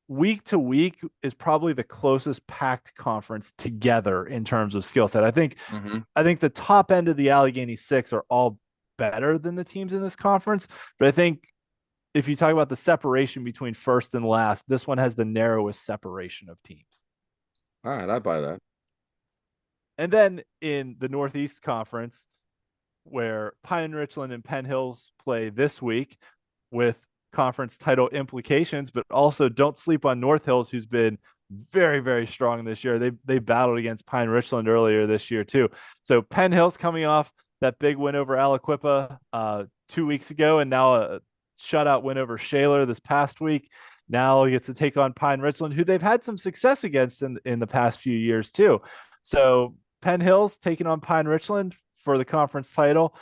week to week is probably the closest packed conference together in terms of skill set. I think the top end of the Allegheny Six are all better than the teams in this conference, but I think if you talk about the separation between first and last, this one has the narrowest separation of teams. All right, I buy that. And then in the Northeast Conference, where Pine Richland and Penn Hills play this week with conference title implications, but also don't sleep on North Hills, who's been very, very strong this year. They battled against Pine Richland earlier this year too. So Penn Hills coming off that big win over Aliquippa 2 weeks ago, and now a shutout win over Shaler this past week. Now he gets to take on Pine Richland, who they've had some success against in the past few years too. So Penn Hills taking on Pine Richland for the conference title.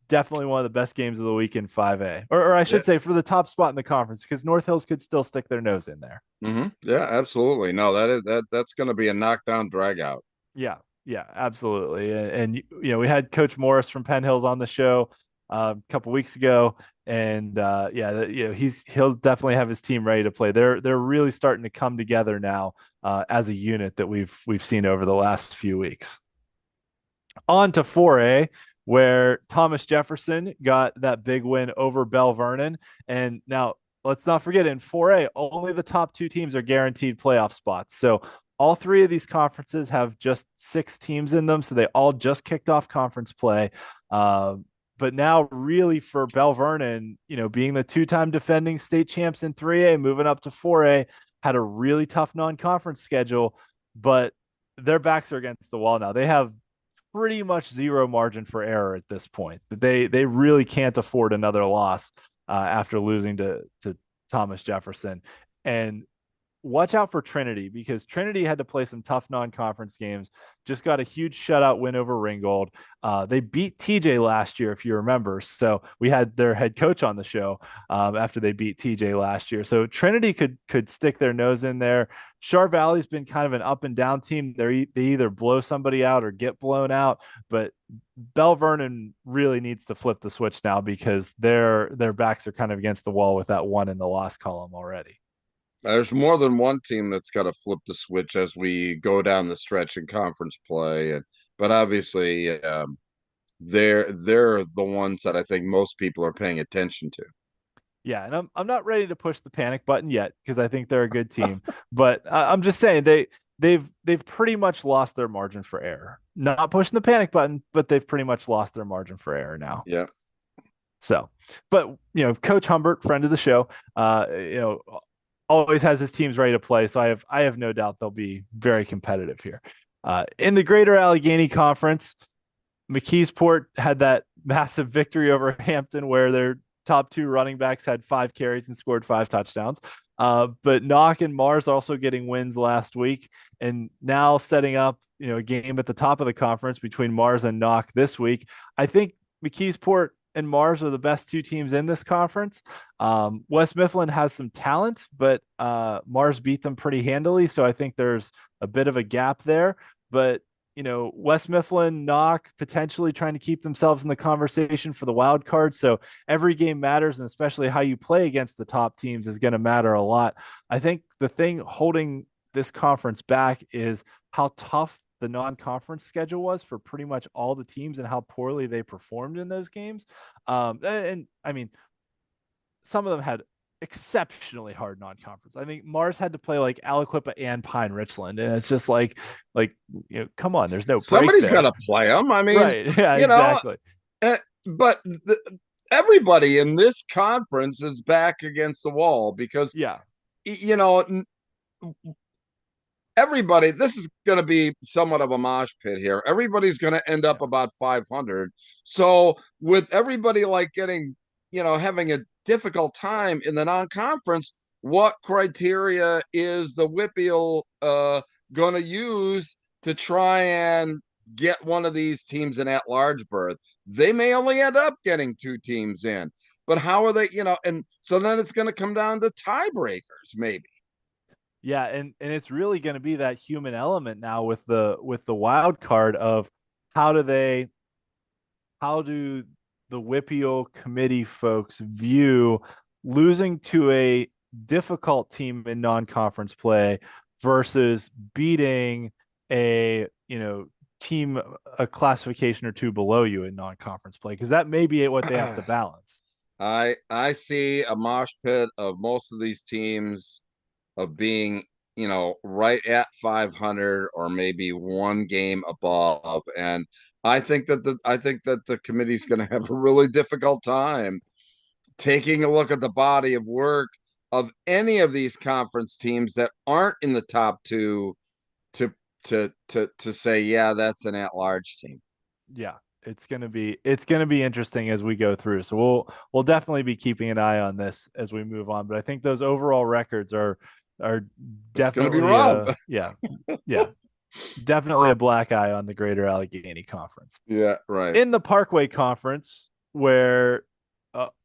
Definitely one of the best games of the week in 5A, or I should say for the top spot in the conference, because North Hills could still stick their nose in there. Yeah, absolutely. No, that's going to be a knockdown drag out. Yeah, absolutely. And we had Coach Morris from Penn Hills on the show a couple weeks ago, and he'll definitely have his team ready to play. They're really starting to come together now as a unit that we've seen over the last few weeks. On to 4A, where Thomas Jefferson got that big win over Bell Vernon. And now let's not forget, in 4A, only the top 2 teams are guaranteed playoff spots. So all three of these conferences have just 6 teams in them, so they all just kicked off conference play. But now, really, for Bell Vernon, being the 2-time defending state champs in 3A, moving up to 4A, had a really tough non-conference schedule, but their backs are against the wall now. They have pretty much zero margin for error at this point. They really can't afford another loss after losing to Thomas Jefferson. And watch out for Trinity, because Trinity had to play some tough non-conference games. Just got a huge shutout win over Ringgold. They beat TJ last year, if you remember. So we had their head coach on the show after they beat TJ last year. So Trinity could stick their nose in there. Char Valley's been kind of an up and down team. They either blow somebody out or get blown out. But Bell Vernon really needs to flip the switch now, because their backs are kind of against the wall with that one in the loss column already. There's more than one team that's got to flip the switch as we go down the stretch in conference play, but obviously they're the ones that I think most people are paying attention to. Yeah, and I'm not ready to push the panic button yet, because I think they're a good team, but I'm just saying they've pretty much lost their margin for error. Not pushing the panic button, but they've pretty much lost their margin for error now. Yeah. So, but Coach Humbert, friend of the show, always has his teams ready to play. So I have no doubt they'll be very competitive here. In the Greater Allegheny Conference, McKeesport had that massive victory over Hampton, where their top 2 running backs had 5 carries and scored 5 touchdowns. But Knock and Mars also getting wins last week, and now setting up a game at the top of the conference between Mars and Knock this week. I think McKeesport and Mars are the best 2 teams in this conference. West Mifflin has some talent, but Mars beat them pretty handily. So I think there's a bit of a gap there. But, West Mifflin, Knock, potentially trying to keep themselves in the conversation for the wild card. So every game matters, and especially how you play against the top teams is going to matter a lot. I think the thing holding this conference back is how tough the non-conference schedule was for pretty much all the teams, and how poorly they performed in those games. And I mean, some of them had exceptionally hard non-conference. I think Mars had to play like Aliquippa and Pine Richland, and it's just like come on, there's no break. Somebody's got to play them. I mean, right? Yeah, exactly. But everybody in this conference is back against the wall, because everybody, this is going to be somewhat of a mosh pit here. Everybody's going to end up about 500. So with everybody getting, having a difficult time in the non-conference, what criteria is the WPIAL going to use to try and get one of these teams an at-large berth? They may only end up getting 2 teams in, but how are they, and so then it's going to come down to tiebreakers, maybe. Yeah, and it's really going to be that human element now with the wild card of how do the WPIAL committee folks view losing to a difficult team in non-conference play versus beating a team a classification or 2 below you in non-conference play, because that may be what they have to balance. I see a mosh pit of most of these teams of being, right at 500 or maybe 1 game above, and I think that the committee's going to have a really difficult time taking a look at the body of work of any of these conference teams that aren't in the top 2 to say, yeah, that's an at-large team. Yeah, it's gonna be interesting as we go through. So we'll definitely be keeping an eye on this as we move on. But I think those overall records are definitely definitely a black eye on the Greater Allegheny Conference. Yeah, right. In the Parkway Conference, where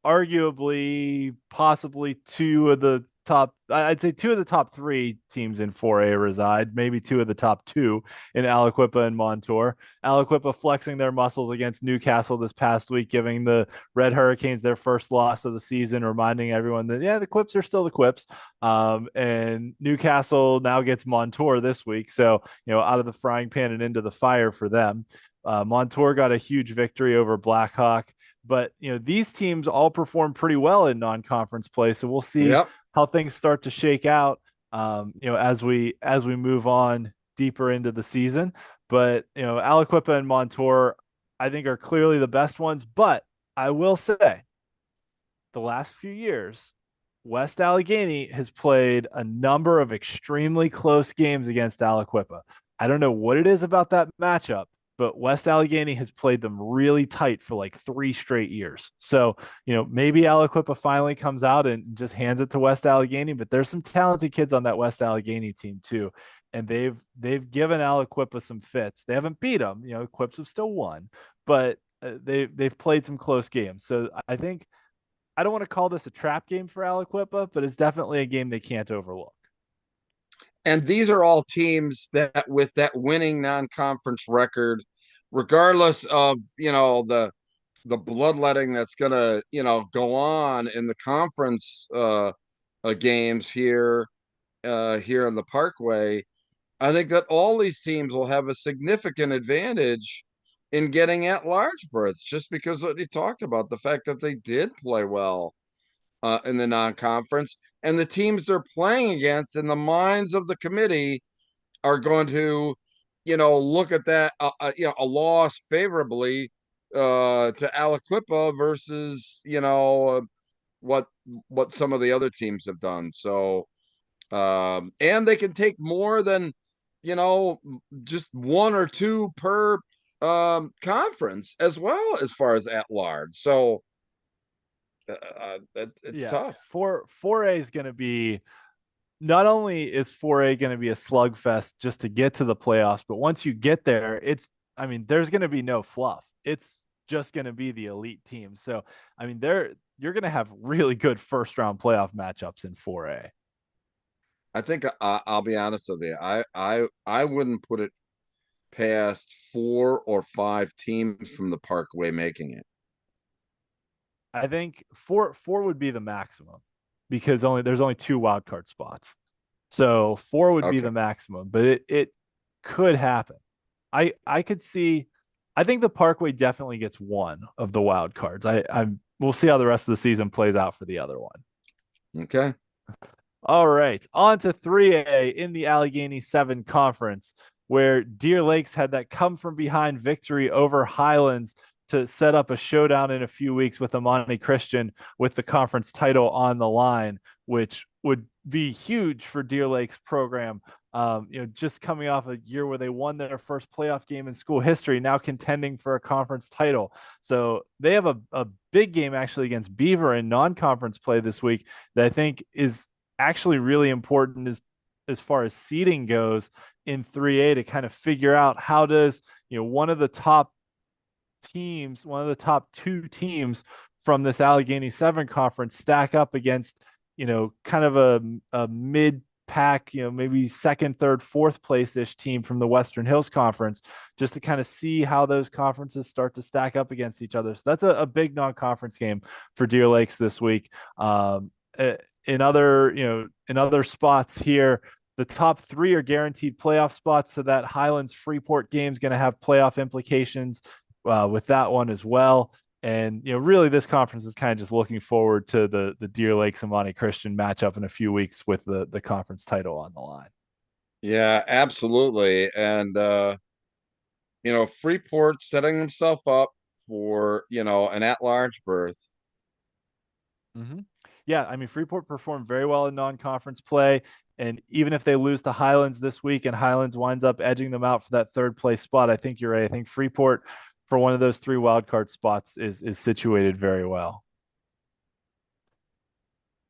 arguably, possibly 2 of the top, I'd say 2 of the top 3 teams in 4A reside, maybe 2 of the top 2 in Aliquippa and Montour. Aliquippa flexing their muscles against Newcastle this past week, giving the Red Hurricanes their first loss of the season, reminding everyone that, the Quips are still the Quips. And Newcastle now gets Montour this week. So, out of the frying pan and into the fire for them. Montour got a huge victory over Blackhawk. But, these teams all perform pretty well in non-conference play. So we'll see how things start to shake out. as we move on deeper into the season. But Aliquippa and Montour, I think, are clearly the best ones. But I will say, the last few years, West Allegheny has played a number of extremely close games against Aliquippa. I don't know what it is about that matchup, but West Allegheny has played them really tight for like 3 straight years. So, maybe Aliquippa finally comes out and just hands it to West Allegheny, but there's some talented kids on that West Allegheny team too. And they've given Aliquippa some fits. They haven't beat them. Quips have still won, but they've played some close games. So I think I don't want to call this a trap game for Aliquippa, but it's definitely a game they can't overlook. And these are all teams that with that winning non-conference record, regardless of the bloodletting that's gonna go on in the conference games here in the Parkway. I think that all these teams will have a significant advantage in getting at large berths, just because what you talked about, the fact that they did play well in the non-conference, and the teams they're playing against, in the minds of the committee, are going to, look at that, a loss favorably to Aliquippa versus, what some of the other teams have done. So, and they can take more than, just one or two per conference as well, as far as at large. So it's tough. 4A is going to be, not only is 4A going to be a slugfest just to get to the playoffs, but once you get there, there's going to be no fluff. It's just going to be the elite team. So, you're going to have really good first round playoff matchups in 4A. I think I'll be honest with you. I wouldn't put it past 4 or 5 teams from the Parkway making it. I think four would be the maximum, because there's only 2 wild card spots. So 4 would be the maximum, but it could happen. I could see. I think the Parkway definitely gets one of the wild cards. We'll see how the rest of the season plays out for the other one. Okay. All right, on to 3A in the Allegheny 7 Conference, where Deer Lakes had that come from behind victory over Highlands to set up a showdown in a few weeks with Amani Christian, with the conference title on the line, which would be huge for Deer Lake's program. Just coming off a year where they won their first playoff game in school history, now contending for a conference title. So they have a big game actually against Beaver in non-conference play this week that I think is actually really important as far as seeding goes in 3A, to kind of figure out how does one of the top 2 teams from this Allegheny 7 conference stack up against kind of a mid pack, maybe second, third, fourth place-ish team from the Western Hills Conference, just to kind of see how those conferences start to stack up against each other. So that's a big non-conference game for Deer Lakes this week. In other spots here, the top 3 are guaranteed playoff spots, so that Highlands Freeport game is going to have playoff implications with that one as well. And really, this conference is kind of just looking forward to the Deer Lakes and Monte Christian matchup in a few weeks with the conference title on the line. Yeah, absolutely. And Freeport setting himself up for an at-large berth. Mm-hmm. Yeah, Freeport performed very well in non-conference play, and even if they lose to Highlands this week and Highlands winds up edging them out for that third place spot, I think you're right. I think Freeport, for one of those 3 wildcard spots, is situated very well.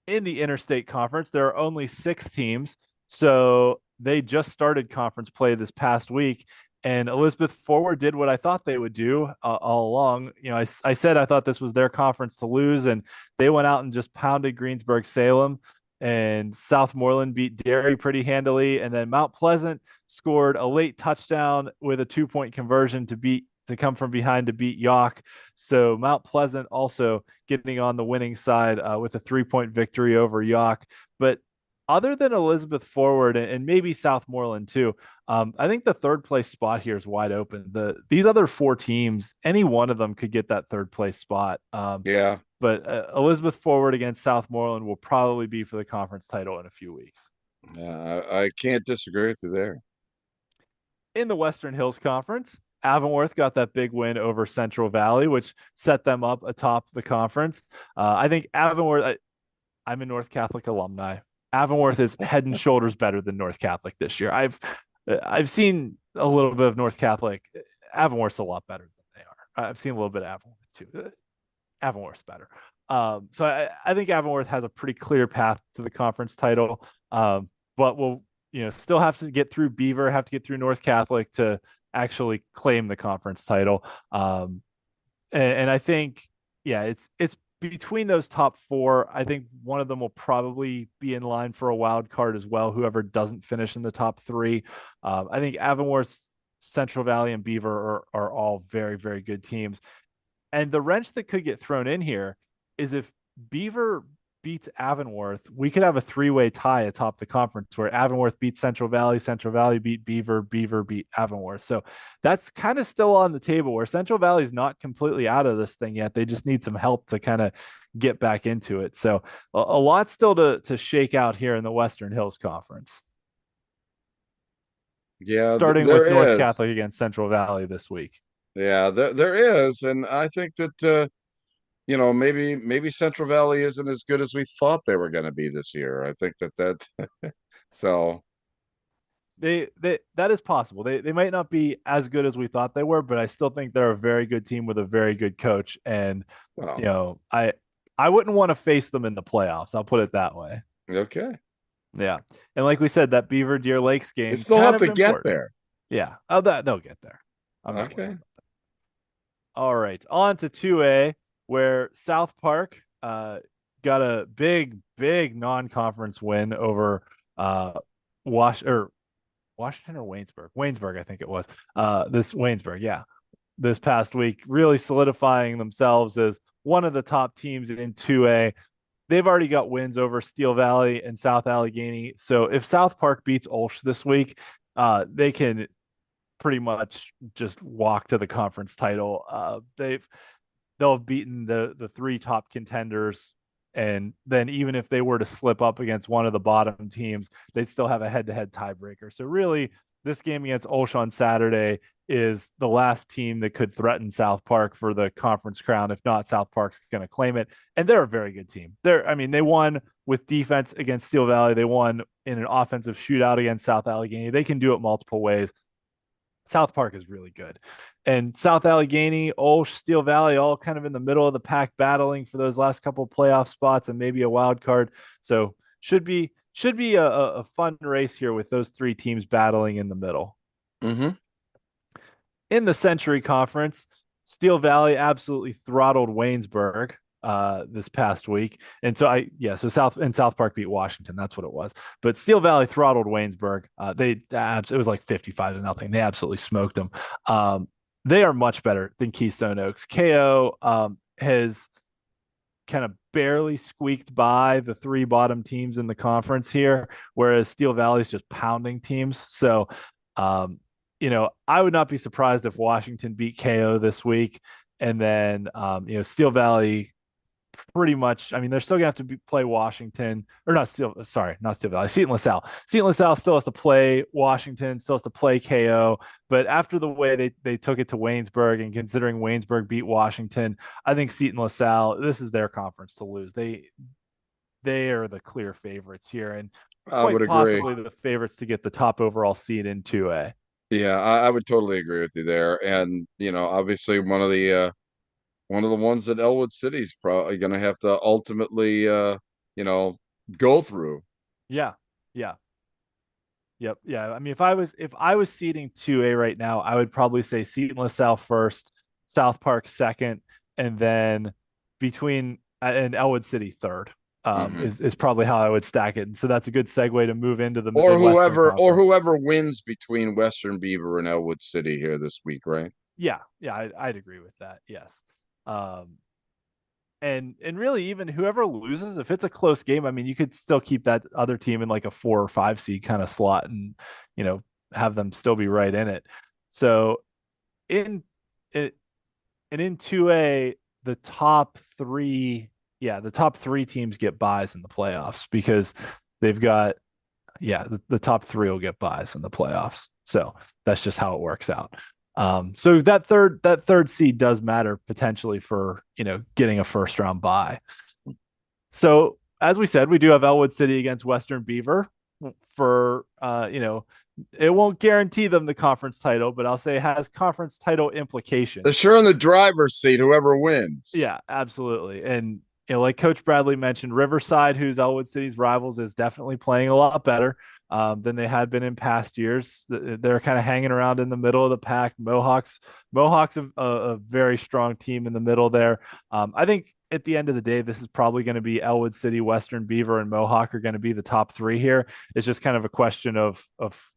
In the Interstate Conference, there are only 6 teams, so they just started conference play this past week. And Elizabeth Forward did what I thought they would do all along. I said I thought this was their conference to lose, and they went out and just pounded Greensburg-Salem, and Southmoreland beat Derry pretty handily. And then Mount Pleasant scored a late touchdown with a 2-point conversion to come from behind to beat York. So Mount Pleasant also getting on the winning side with a 3-point victory over York. But other than Elizabeth Forward and maybe Southmoreland too, I think the third place spot here is wide open. These other 4 teams, any one of them could get that third place spot. Yeah. But Elizabeth Forward against Southmoreland will probably be for the conference title in a few weeks. Yeah, I can't disagree with you there. In the Western Hills Conference, Avonworth got that big win over Central Valley, which set them up atop the conference. I think Avonworth, I'm a North Catholic alumni. Avonworth is head and shoulders better than North Catholic this year. I've seen a little bit of North Catholic. Avonworth's a lot better than they are. I've seen a little bit of Avonworth too. Avonworth's better. So I think Avonworth has a pretty clear path to the conference title. But we'll still have to get through Beaver, have to get through North Catholic to actually claim the conference title. And I think it's between those top four. I think one of them will probably be in line for a wild card as well. Whoever doesn't finish in the top three, I think Avonworth, Central Valley, and Beaver are all very, very good teams. And the wrench that could get thrown in here is if Beaver beats Avonworth, we could have a three-way tie atop the conference where Avonworth beat Central Valley beat Beaver, Beaver beat Avonworth. So that's kind of still on the table where Central Valley is not completely out of this thing yet. They just need some help to kind of get back into it. So a lot still to shake out here in the Western Hills Conference. Yeah, Starting with North there is. Catholic against Central Valley this week. Yeah, there is, and I think that maybe Central Valley isn't as good as we thought they were going to be this year. I think that so They that is possible. They might not be as good as we thought they were, but I still think they're a very good team with a very good coach. And well, I wouldn't want to face them in the playoffs. I'll put it that way. okay. Yeah, and like we said, that Beaver Deer Lakes They game still kind have of to get important. there. Yeah, oh, that they'll get there. I'm not worried Okay. about that. All right, on to 2A, where South Park got a big non-conference win over Washington or Waynesburg. Waynesburg, I think it was. This Waynesburg, yeah. This past week, really solidifying themselves as one of the top teams in 2A. They've already got wins over Steel Valley and South Allegheny. So if South Park beats Olsh this week, they can pretty much just walk to the conference title. They'll have beaten the three top contenders, and then even if they were to slip up against one of the bottom teams, they'd still have a head-to-head tiebreaker. So really, this game against Olsh on Saturday is the last team that could threaten South Park for the conference crown. If not, South Park's going to claim it. And they're a very good team. They won with defense against Steel Valley. They won in an offensive shootout against South Allegheny. They can do it multiple ways. South Park is really good. And South Allegheny, Olsh, Steel Valley, all kind of in the middle of the pack battling for those last couple of playoff spots and maybe a wild card. So should be a fun race here with those three teams battling in the middle. Mm-hmm. In the Century Conference, Steel Valley absolutely throttled Waynesburg this past week. And so South Park beat Washington. That's what it was. But Steel Valley throttled Waynesburg. It was like 55-0. They absolutely smoked them. They are much better than Keystone Oaks. KO has kind of barely squeaked by the three bottom teams in the conference here, whereas Steel Valley is just pounding teams. So, I would not be surprised if Washington beat KO this week. And then, Steel Valley pretty much, they're still gonna have to play Washington, or not Steel Valley, Seton LaSalle. Seton LaSalle still has to play Washington, still has to play KO. But after the way they took it to Waynesburg, and considering Waynesburg beat Washington, I think Seton LaSalle, this is their conference to lose. They are the clear favorites here, and I would quite agree. possibly the favorites to get the top overall seed in 2A. Yeah, I would totally agree with you there. And obviously one of the ones that Elwood City's probably going to have to ultimately go through. Yeah. Yeah. Yep. Yeah. If I was seeding 2A right now, I would probably say Seton LaSalle first, South Park second, and then between and Elwood City third. Is probably how I would stack it. And so that's a good segue to move into the Midwestern Conference. Whoever wins between Western Beaver and Elwood City here this week, right? Yeah, I'd agree with that. Yes. And really, even whoever loses, if it's a close game, you could still keep that other team in like a 4 or 5 seed kind of slot, and have them still be right in it. So in 2A, the top three teams get buys in the playoffs because they've got Yeah, the top three will get buys in the playoffs. So that's just how it works out. So that third seed does matter potentially for getting a first round bye. So as we said, we do have Elwood City against Western Beaver for it won't guarantee them the conference title, but I'll say it has conference title They're implications. sure in the driver's seat, whoever wins. Yeah, absolutely. And like Coach Bradley mentioned, Riverside, who's Elwood City's rivals, is definitely playing a lot better than they had been in past years. They're kind of hanging around in the middle of the pack. Mohawks, a very strong team in the middle there. I think at the end of the day, this is probably going to be Elwood City, Western Beaver, and Mohawk are going to be the top three here. It's just kind of a question of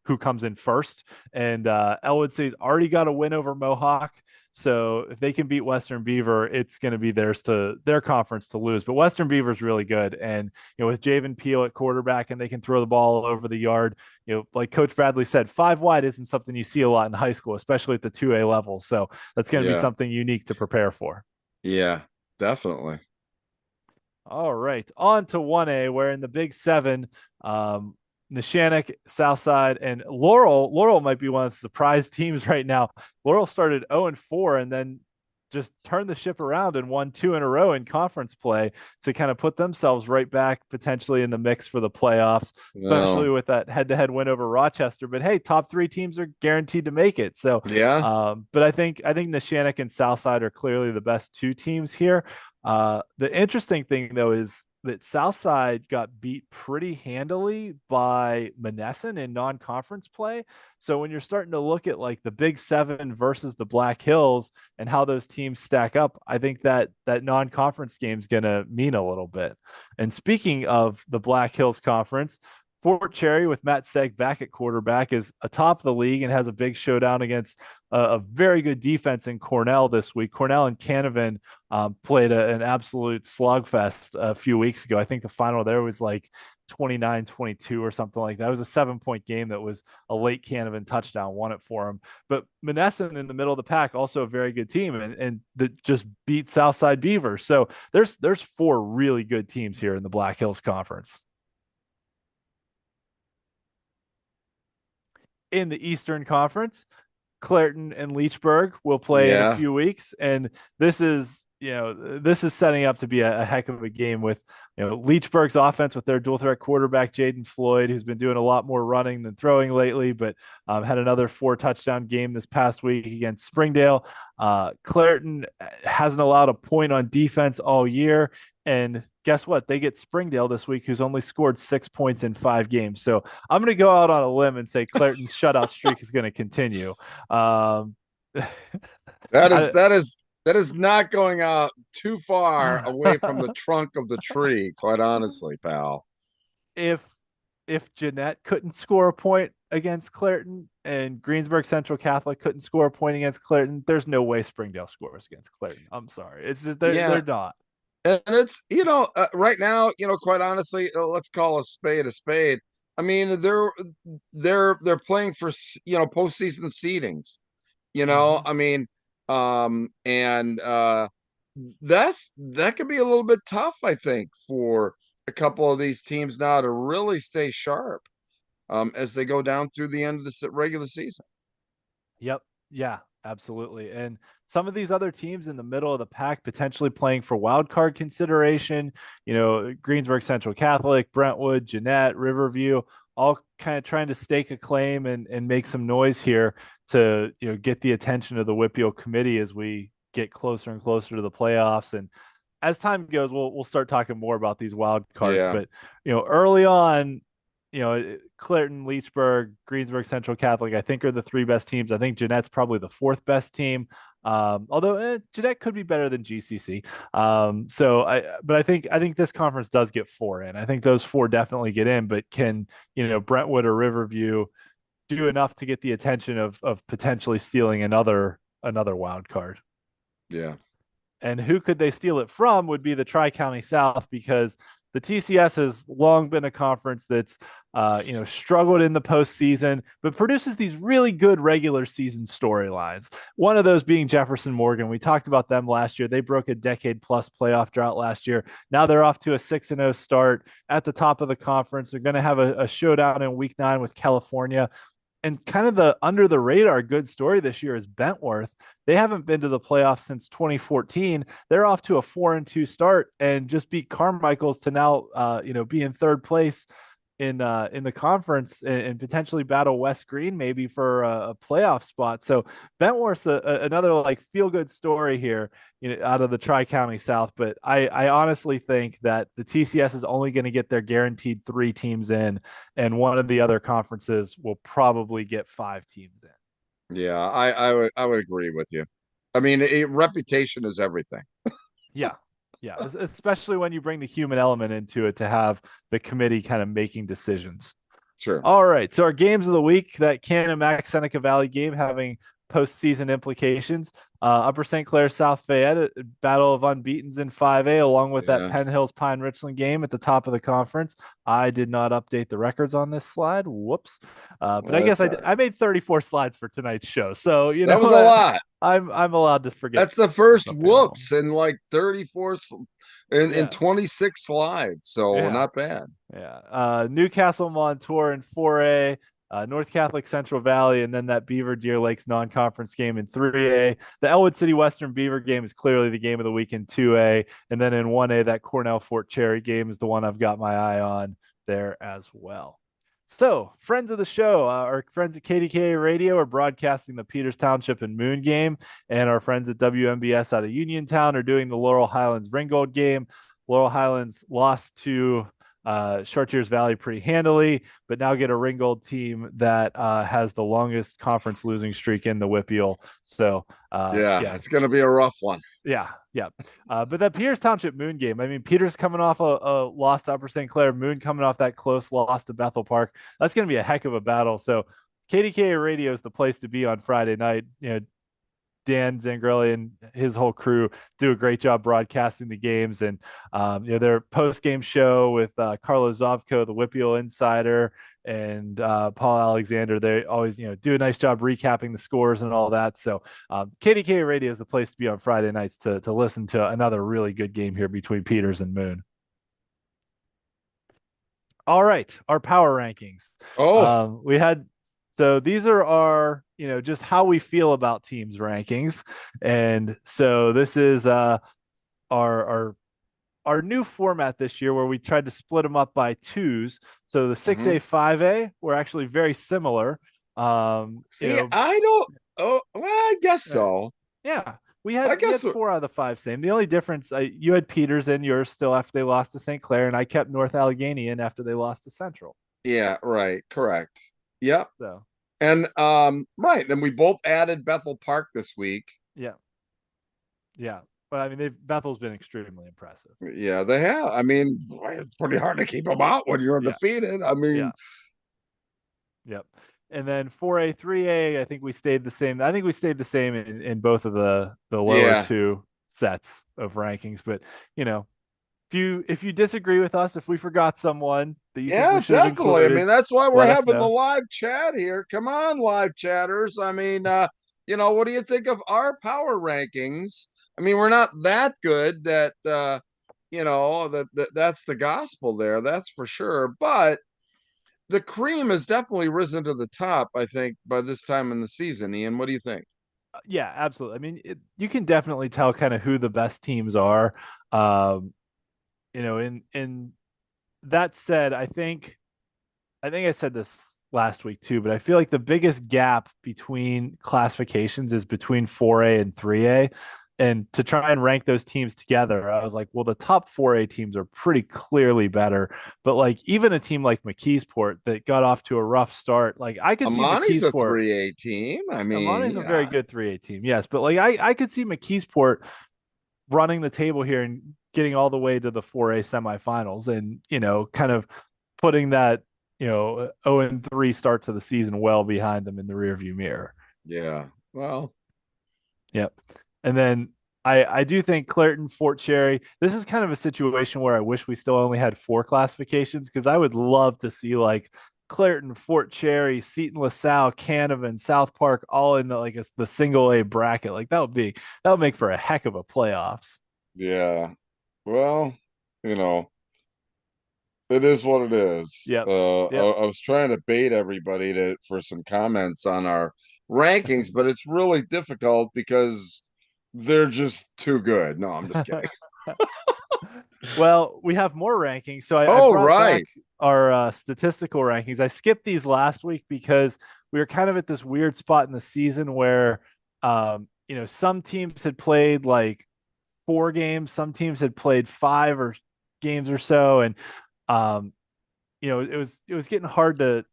who comes in first. And Elwood City's already got a win over Mohawk. So if they can beat Western Beaver, it's going to be their conference to lose. But Western Beaver is really good, and with Javen Peel at quarterback, and they can throw the ball all over the yard. Like Coach Bradley said, 5 wide isn't something you see a lot in high school, especially at the 2A level. So that's going to be Yeah. something unique to prepare for. Yeah, definitely. All right, on to 1A, where in the Big Seven, Neshannock, Southside, and Laurel. Laurel might be one of the surprise teams right now. Laurel started 0-4 and then just turned the ship around and won 2 in a row in conference play to kind of put themselves right back potentially in the mix for the playoffs, especially with that head-to-head win over Rochester. But hey, top 3 teams are guaranteed to make it. So yeah, but I think Neshannock and Southside are clearly the best 2 teams here. The interesting thing though is that Southside got beat pretty handily by Monessen in non-conference play. So when you're starting to look at like the Big Seven versus the Black Hills and how those teams stack up, I think that non-conference game is going to mean a little bit. And speaking of the Black Hills Conference, Fort Cherry with Matt Seg back at quarterback is atop the league and has a big showdown against a very good defense in Cornell this week. Cornell and Canavan played an absolute slugfest a few weeks ago. I think the final there was like 29-22 or something like that. It was a 7-point game that was a late Canavan touchdown, won it for him. But Monessen in the middle of the pack, also a very good team, and that just beat Southside Beavers. So there's 4 really good teams here in the Black Hills Conference. In the Eastern Conference, Clairton and Leechburg will play in a few weeks, and this is setting up to be a heck of a game with Leechburg's offense with their dual threat quarterback Jaden Floyd, who's been doing a lot more running than throwing lately, but had another 4 touchdown game this past week against Springdale. Clairton hasn't allowed a point on defense all year, and guess what? They get Springdale this week, who's only scored 6 points in 5 games. So I'm going to go out on a limb and say Clairton's shutout streak is going to continue. That is not going out too far away from the trunk of the tree, quite honestly, pal. If Jeanette couldn't score a point against Clairton and Greensburg Central Catholic couldn't score a point against Clairton, there's no way Springdale scores against Clairton. I'm sorry. It's just they're not. And it's right now, quite honestly, let's call a spade a spade. I mean, they're playing for postseason seedings. I mean, and that could be a little bit tough, I think, for a couple of these teams now to really stay sharp as they go down through the end of the regular season. Yep. Yeah, absolutely. And some of these other teams in the middle of the pack potentially playing for wild card consideration, Greensburg Central Catholic, Brentwood, Jeanette, Riverview, all kind of trying to stake a claim and make some noise here to, get the attention of the WPIAL committee as we get closer and closer to the playoffs. And as time goes, we'll start talking more about these wild cards. Yeah. But, early on, Clairton, Leechburg, Greensburg Central Catholic, I think are the 3 best teams. I think Jeanette's probably the 4th best team. Although Jeanette could be better than GCC. But I think this conference does get 4 in. I think those 4 definitely get in, but can, Brentwood or Riverview do enough to get the attention of potentially stealing another wild card? Yeah. And who could they steal it from would be the Tri-County South, because the TCS has long been a conference that's struggled in the postseason, but produces these really good regular season storylines. One of those being Jefferson Morgan. We talked about them last year. They broke a decade plus playoff drought last year. Now they're off to a 6-0 start at the top of the conference. They're going to have a showdown in week 9 with California. And kind of the under the radar good story this year is Bentworth. They haven't been to the playoffs since 2014. They're off to a 4-2 start and just beat Carmichael's to now be in third place in the conference and potentially battle West Green maybe for a playoff spot. So Bentworth's another like feel good story here, out of the Tri-County South. But I honestly think that the TCS is only going to get their guaranteed 3 teams in, and one of the other conferences will probably get 5 teams in. Yeah, I would agree with you. I mean, reputation is everything. Yeah. Yeah, especially when you bring the human element into it to have the committee kind of making decisions. Sure. All right. So our games of the week, that Cannon Mac Seneca Valley game having postseason implications. Upper St. Clair South Fayette, battle of unbeatens in 5A, along with that Penn Hills Pine Richland game at the top of the conference. I did not update the records on this slide. Whoops. But I guess I made 34 slides for tonight's show. So, that was a lot. I'm allowed to forget. That's the first whoops in like 34 in 26 slides. So not bad. Yeah. Newcastle Montour in 4A. North Catholic Central Valley, and then that Beaver Deer Lakes non-conference game in 3A. The Elwood City Western Beaver game is clearly the game of the week in 2A. And then in 1A, that Cornell Fort Cherry game is the one I've got my eye on there as well. So, friends of the show, our friends at KDKA Radio are broadcasting the Peters Township and Moon game, and our friends at WMBS out of Uniontown are doing the Laurel Highlands Ringgold game. Laurel Highlands lost to Chartiers Valley pretty handily, but now get a Ringgold team that has the longest conference losing streak in the WPIAL. So it's going to be a rough one. Yeah. But that Peters Township Moon game, I mean, Peters coming off a loss to Upper St. Clair, Moon coming off that close loss to Bethel Park. That's going to be a heck of a battle. So KDKA Radio is the place to be on Friday night. Dan Zangrelli and his whole crew do a great job broadcasting the games, and their post-game show with Carlos Zovko, the WPIAL insider, and Paul Alexander. They always do a nice job recapping the scores and all that. So KDK Radio is the place to be on Friday nights to listen to another really good game here between Peters and Moon. All right, our power rankings. So these are our, just how we feel about teams rankings. And so this is our new format this year where we tried to split them up by 2s. So the 6A, 5A were actually very similar. I guess so. Yeah. We had 4 out of the 5 same. The only difference, you had Peters in yours still after they lost to St. Clair, and I kept North Allegheny in after they lost to Central. Yeah, right. Correct. Yep. So. And right, and we both added Bethel Park this week. Yeah. But I mean, Bethel's been extremely impressive. Yeah, they have. I mean, it's pretty hard to keep them out when you're undefeated. I mean, Yep. And then 4A, 3A, I think we stayed the same. I think we stayed the same in both of the lower 2 sets of rankings. But if you disagree with us, if we forgot someone that you think we should have included, I mean, that's why we're having the live chat here. Come on, live chatters. I mean, what do you think of our power rankings? I mean, we're not that good that that's the gospel there. That's for sure. But the cream has definitely risen to the top, I think, by this time in the season. Ian, what do you think? Yeah, absolutely. I mean, you can definitely tell kind of who the best teams are. And that said, I think I said this last week too, but I feel like the biggest gap between classifications is between 4A and 3A. And to try and rank those teams together, I was like, well, the top 4A teams are pretty clearly better. But like even a team like McKeesport that got off to a rough start, like I could see McKeesport a 3A team. I mean, Amani's a very good 3A team, yes. But like I could see McKeesport running the table here and getting all the way to the 4A semifinals, and kind of putting that 0-3 start to the season well behind them in the rearview mirror. Yeah. Well. Yep. And then I do think Clairton, Fort Cherry, this is kind of a situation where I wish we still only had four classifications because I would love to see like Clairton, Fort Cherry, Seton LaSalle, Canavan, South Park, all in the single A bracket. Like that would make for a heck of a playoffs. Yeah. Well, you know, it is what it is. Yep. Yep. I was trying to bait everybody to for some comments on our rankings, but it's really difficult because they're just too good. No, I'm just kidding. Well, we have more rankings. So I Oh, brought back right. our statistical rankings. I skipped these last week because we were kind of at this weird spot in the season where, some teams had played like four games, some teams had played five or games or so, and um, it was getting hard to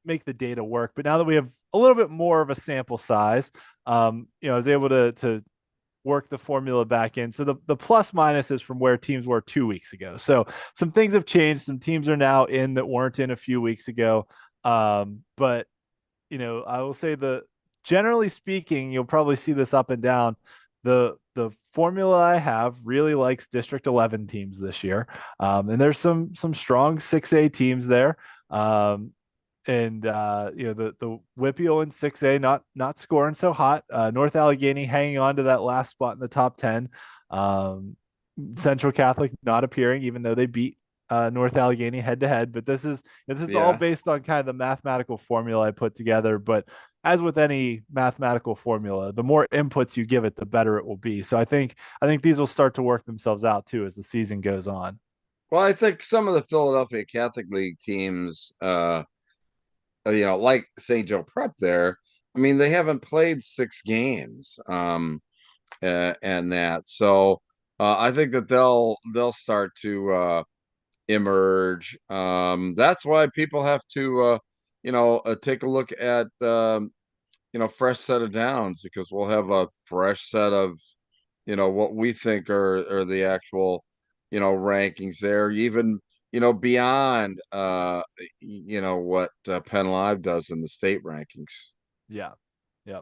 make the data work. But now that we have a little bit more of a sample size, I was able to work the formula back in. So the plus minus is from where teams were 2 weeks ago. So some things have changed. Some teams are now in that weren't in a few weeks ago. But I will say the generally speaking, you'll probably see this up and down. The formula I have really likes District 11 teams this year, and there's some strong 6A teams there. And the WPIAL in 6A not scoring so hot. North Allegheny hanging on to that last spot in the top 10. Central Catholic not appearing, even though they beat North Allegheny head to head. But this is all Yeah. based on kind of the mathematical formula I put together. But as with any mathematical formula, the more inputs you give it, the better it will be. So I think these will start to work themselves out too as the season goes on. Well, I think some of the Philadelphia Catholic League teams, like St. Joe Prep there, I mean, they haven't played 6 games, and that. So I think that they'll start to emerge. That's why people have to, take a look at, fresh set of downs because we'll have a fresh set of, what we think are the actual, rankings there, even, beyond, what Penn Live does in the state rankings. Yeah. Yeah.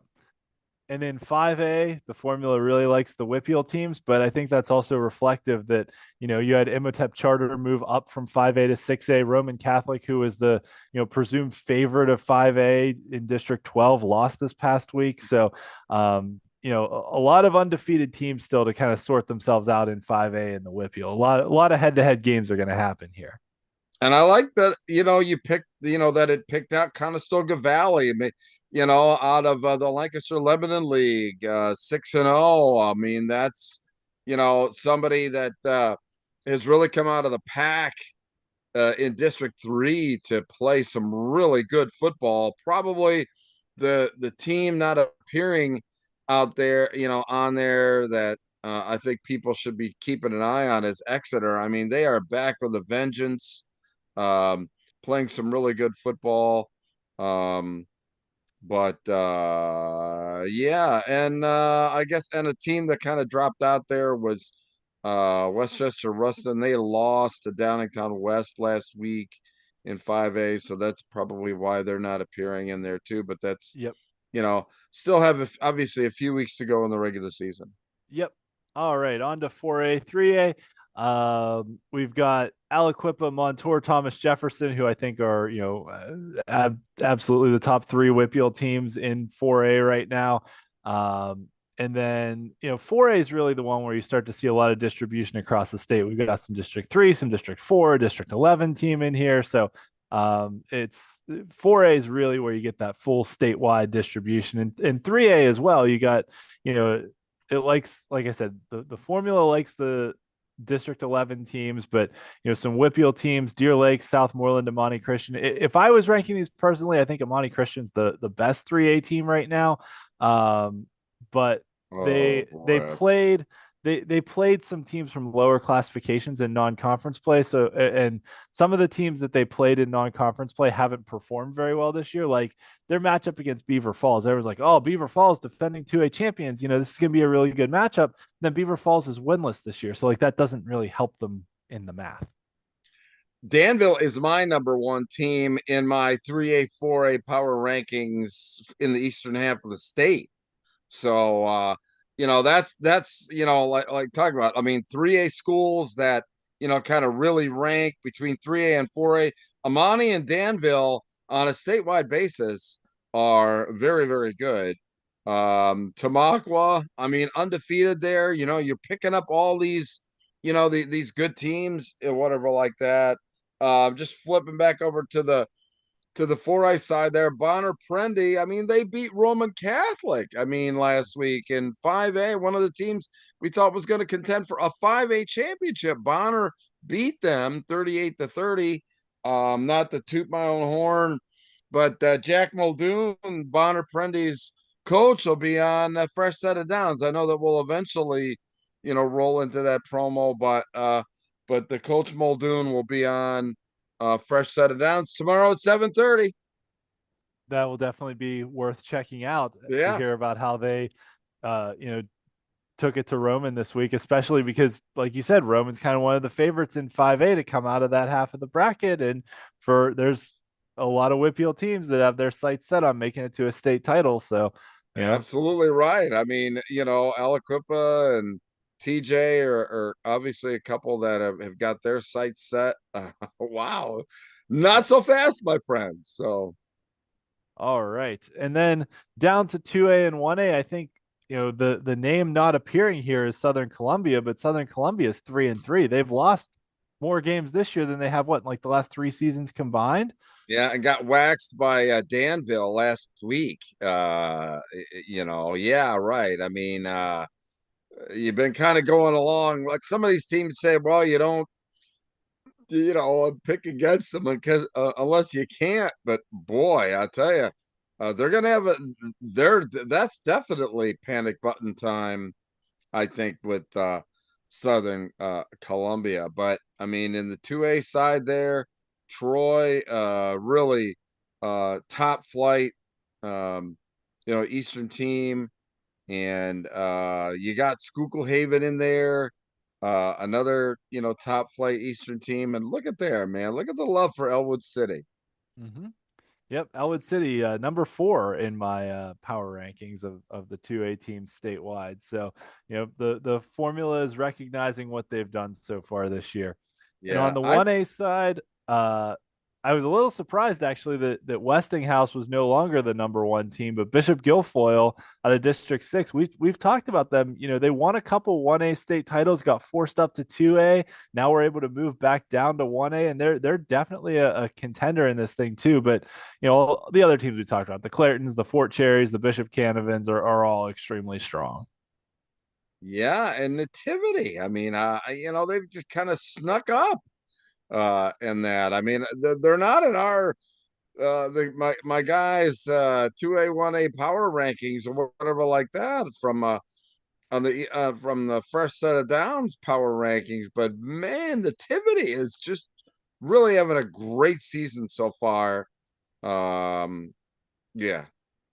And in 5A, the formula really likes the WPIAL teams, but I think that's also reflective that, you had Imhotep Charter move up from 5A to 6A. Roman Catholic, who was the, presumed favorite of 5A in District 12, lost this past week. So, a lot of undefeated teams still to kind of sort themselves out in 5A and the WPIAL. A lot of head-to-head games are going to happen here. And I like that, you picked, that it picked out Conestoga Valley, out of the Lancaster Lebanon League, 6-0. I mean, that's, somebody that has really come out of the pack in District 3 to play some really good football. Probably the team not appearing out there, on there that I think people should be keeping an eye on is Exeter. I mean, they are back with a vengeance, um, playing some really good football. Um, but yeah, and I guess and a team that kind of dropped out there was Westchester Ruston. They lost to Downingtown West last week in 5A, so that's probably why they're not appearing in there too. But that's, Yep. still have obviously a few weeks to go in the regular season. Yep. All right, on to 4A, 3A. We've got Aliquippa, Montour, Thomas Jefferson, who I think are, absolutely the top three WPIAL teams in 4A right now. And then, 4A is really the one where you start to see a lot of distribution across the state. We've got some District 3, some District 4, District 11 team in here. So it's 4A is really where you get that full statewide distribution. And 3A as well, you got, it likes, like I said, the formula likes the District 11 teams, but some WPIAL teams, Deer Lake, Southmoreland, Amani Christian. If I was ranking these personally, I think Amani Christian's the best 3A team right now. But Oh they boy, played they played some teams from lower classifications in non-conference play. So and some of the teams that they played in non-conference play haven't performed very well this year. Like their matchup against Beaver Falls, everyone's like, "Oh, Beaver Falls defending 2A champions. This is going to be a really good matchup." And then Beaver Falls is winless this year, so like that doesn't really help them in the math. Danville is my number one team in my 3A, 4A power rankings in the eastern half of the state. So that's like talk about. I mean, 3A schools that kind of really rank between 3A and 4A. Amani and Danville on a statewide basis are very, very good. Tamaqua, I mean, undefeated there. You're picking up all these, these good teams and whatever like that. Just flipping back over to the 4A side there, Bonner Prendy. I mean, they beat Roman Catholic. I mean, last week in 5A, one of the teams we thought was going to contend for a 5A championship. Bonner beat them 38-30. Not to toot my own horn, but Jack Muldoon, Bonner Prendy's coach, will be on a fresh set of downs. I know that we'll eventually, roll into that promo, but the coach Muldoon will be on fresh set of downs tomorrow at 7:30. That will definitely be worth checking out to Yeah, hear about how they, you know, took it to Roman this week, especially because, like you said, Roman's kind of one of the favorites in 5A to come out of that half of the bracket. And there's a lot of WPIAL teams that have their sights set on making it to a state title. So, absolutely right. I mean, Aliquippa and TJ are obviously a couple that have got their sights set. Wow. Not so fast, my friend. So, all right. And then down to 2A and 1A, I think, the name not appearing here is Southern Columbia, but Southern Columbia is 3-3. They've lost more games this year than they have like the last 3 seasons combined. yeah, and got waxed by Danville last week. Yeah, right. I mean, you've been kind of going along like some of these teams say, well, you don't pick against them because unless you can't. But boy, I tell you, they're gonna have that's definitely panic button time. I think with Southern Columbia, but I mean in the 2A side there, Troy really top flight, um, Eastern team, and you got Schuylkill Haven in there, another top flight Eastern team, and look at there, man, look at the love for Elwood City. Mm-hmm. Yep, Elwood City, number 4 in my power rankings of the 2A teams statewide. So, the formula is recognizing what they've done so far this year. And on Yeah, the 1A side, I was a little surprised actually that Westinghouse was no longer the number 1 team, but Bishop Guilfoyle out of District 6. We've talked about them. They won a couple 1A state titles, got forced up to 2A. Now we're able to move back down to 1A, and they're definitely a contender in this thing too. But the other teams we talked about, the Clairtons, the Fort Cherries, the Bishop Canavans are all extremely strong. yeah, and Nativity. I mean, they've just kind of snuck up in that. I mean, they're not in our my guys 2A 1A power rankings or whatever like that from the first set of downs power rankings, but man, Nativity is just really having a great season so far. Um, yeah.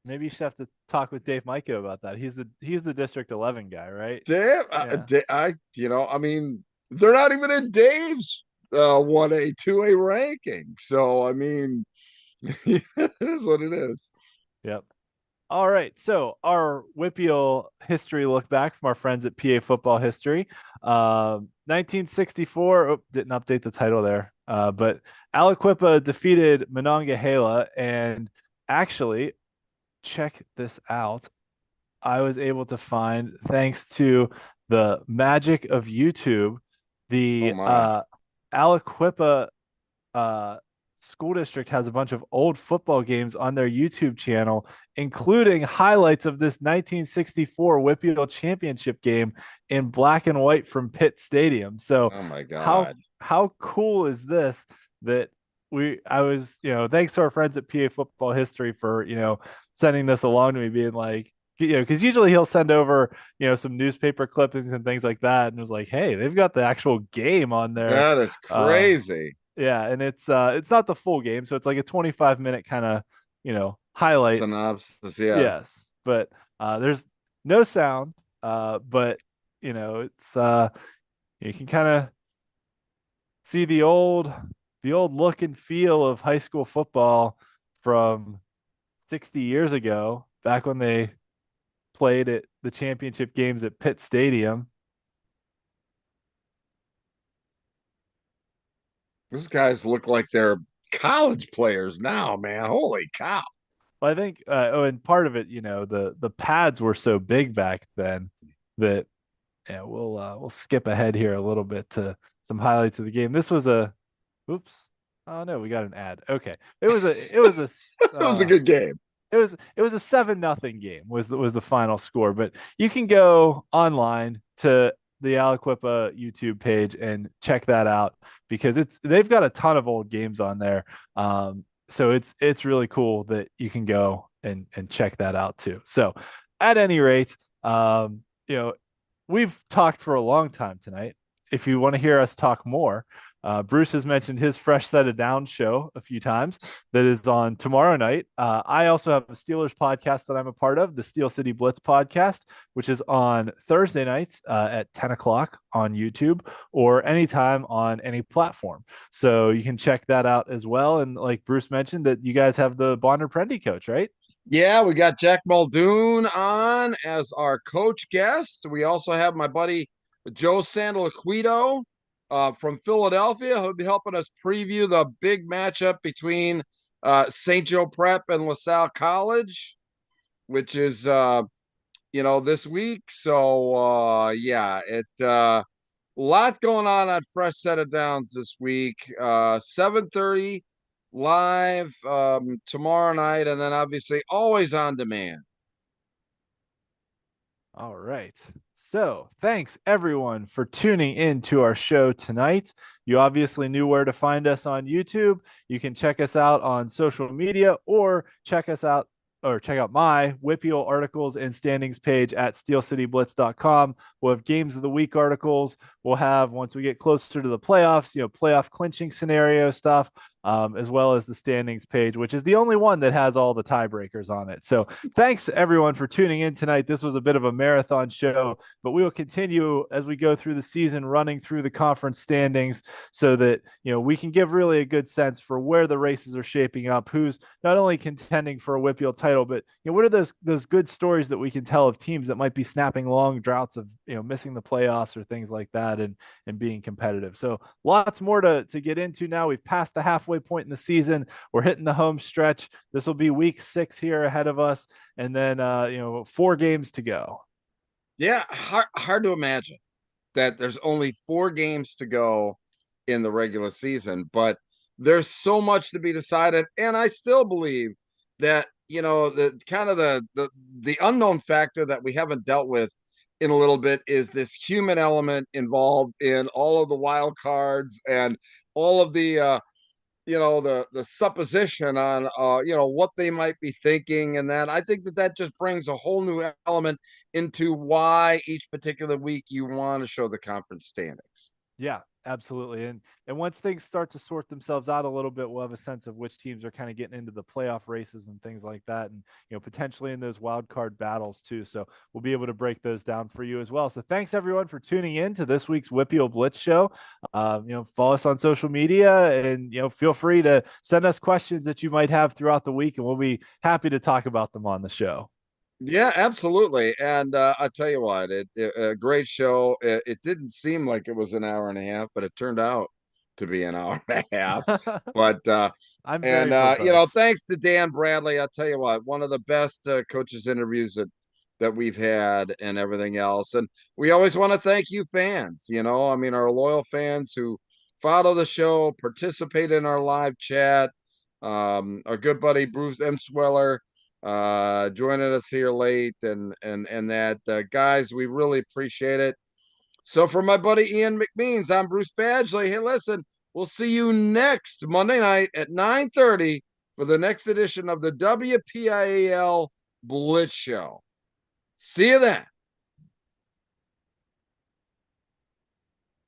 Maybe you should have to talk with Dave Micah about that. He's the District 11 guy, right? Dave, Yeah. I mean, they're not even in Dave's 1A 2A ranking. So I mean, it is what it is. Yep. All right. So our WPIAL history look back from our friends at PA Football History. 1964. Oh, didn't update the title there. But Aliquippa defeated Monongahela, and actually, check this out. I was able to find, thanks to the magic of YouTube, Oh the my. Aliquippa uh, school district has a bunch of old football games on their YouTube channel, including highlights of this 1964 WPIAL championship game in black and white from Pitt Stadium. So Oh my how God. how cool is this that I was, thanks to our friends at PA Football History for, sending this along to me, being like, because usually he'll send over, some newspaper clippings and things like that. And it was like, hey, they've got the actual game on there. That is Uh, crazy. yeah, and it's not the full game, so it's like a 25-minute kind of, highlight. Synopsis, yeah. Yes, but there's no sound, but it's you can kind of see the old look and feel of high school football from 60 years ago, back when they played at the championship games at Pitt Stadium. Those guys look like they're college players now, man. Holy cow. Well, I think, and part of it, the pads were so big back then that, yeah, we'll skip ahead here a little bit to some highlights of the game. This was oops. Oh no, we got an ad. Okay. That was a good game. It was a 7-0 game was the final score, but you can go online to the Aliquippa YouTube page and check that out because they've got a ton of old games on there. So it's really cool that you can go and check that out too. So at any rate, we've talked for a long time tonight. If you want to hear us talk more, Bruce has mentioned his Fresh Set of Downs show a few times that is on tomorrow night. I also have a Steelers podcast that I'm a part of, the Steel City Blitz podcast, which is on Thursday nights at 10 o'clock on YouTube or anytime on any platform. So you can check that out as well. And like Bruce mentioned, that you guys have the Bonner Prendy coach, right? Yeah, we got Jack Muldoon on as our coach guest. We also have my buddy Joe Sandalaquito from Philadelphia, who'll be helping us preview the big matchup between St. Joe Prep and LaSalle College, which is this week. So yeah, a lot going on Fresh Set of Downs this week. 7:30 live tomorrow night, and then obviously always on demand. All right. So thanks everyone for tuning in to our show tonight. You obviously knew where to find us on YouTube. You can check us out on social media or check out my WPIAL articles and standings page at steelcityblitz.com. We'll have games of the week articles. We'll have, once we get closer to the playoffs, playoff clinching scenario stuff, as well as the standings page, which is the only one that has all the tiebreakers on it. So thanks everyone for tuning in tonight. This was a bit of a marathon show, but we will continue as we go through the season, running through the conference standings so that, we can give really a good sense for where the races are shaping up, who's not only contending for a WPIAL title, but what are those good stories that we can tell of teams that might be snapping long droughts of, missing the playoffs or things like that and being competitive. So lots more to get into now. We've passed the halfway point in the season. We're hitting the home stretch. This will be week 6 here ahead of us. And then, 4 games to go. Yeah. Hard to imagine that there's only 4 games to go in the regular season, but there's so much to be decided. And I still believe that, the kind of the unknown factor that we haven't dealt with in a little bit is this human element involved in all of the wild cards and all of the the supposition on what they might be thinking, and that I think that just brings a whole new element into why each particular week you want to show the conference standings. Yeah, absolutely. And once things start to sort themselves out a little bit, we'll have a sense of which teams are kind of getting into the playoff races and things like that, and potentially in those wild card battles too. So we'll be able to break those down for you as well. So thanks everyone for tuning in to this week's WPIAL Blitz show. Follow us on social media, and feel free to send us questions that you might have throughout the week, and we'll be happy to talk about them on the show. Yeah, absolutely. And I tell you what, a great show. It didn't seem like it was an hour and a half, but it turned out to be an hour and a half. But I'm very verbose. thanks to Dan Bradley. I'll tell you what, one of the best coaches interviews that we've had and everything else. And we always want to thank you fans, our loyal fans who follow the show, participate in our live chat. Our good buddy Bruce Emsweller joining us here late, and that guys, we really appreciate it. So for my buddy Ian McMeans, I'm Bruce Badgley. Hey, listen, we'll see you next Monday night at 9:30 for the next edition of the WPIAL Blitz Show. See you then.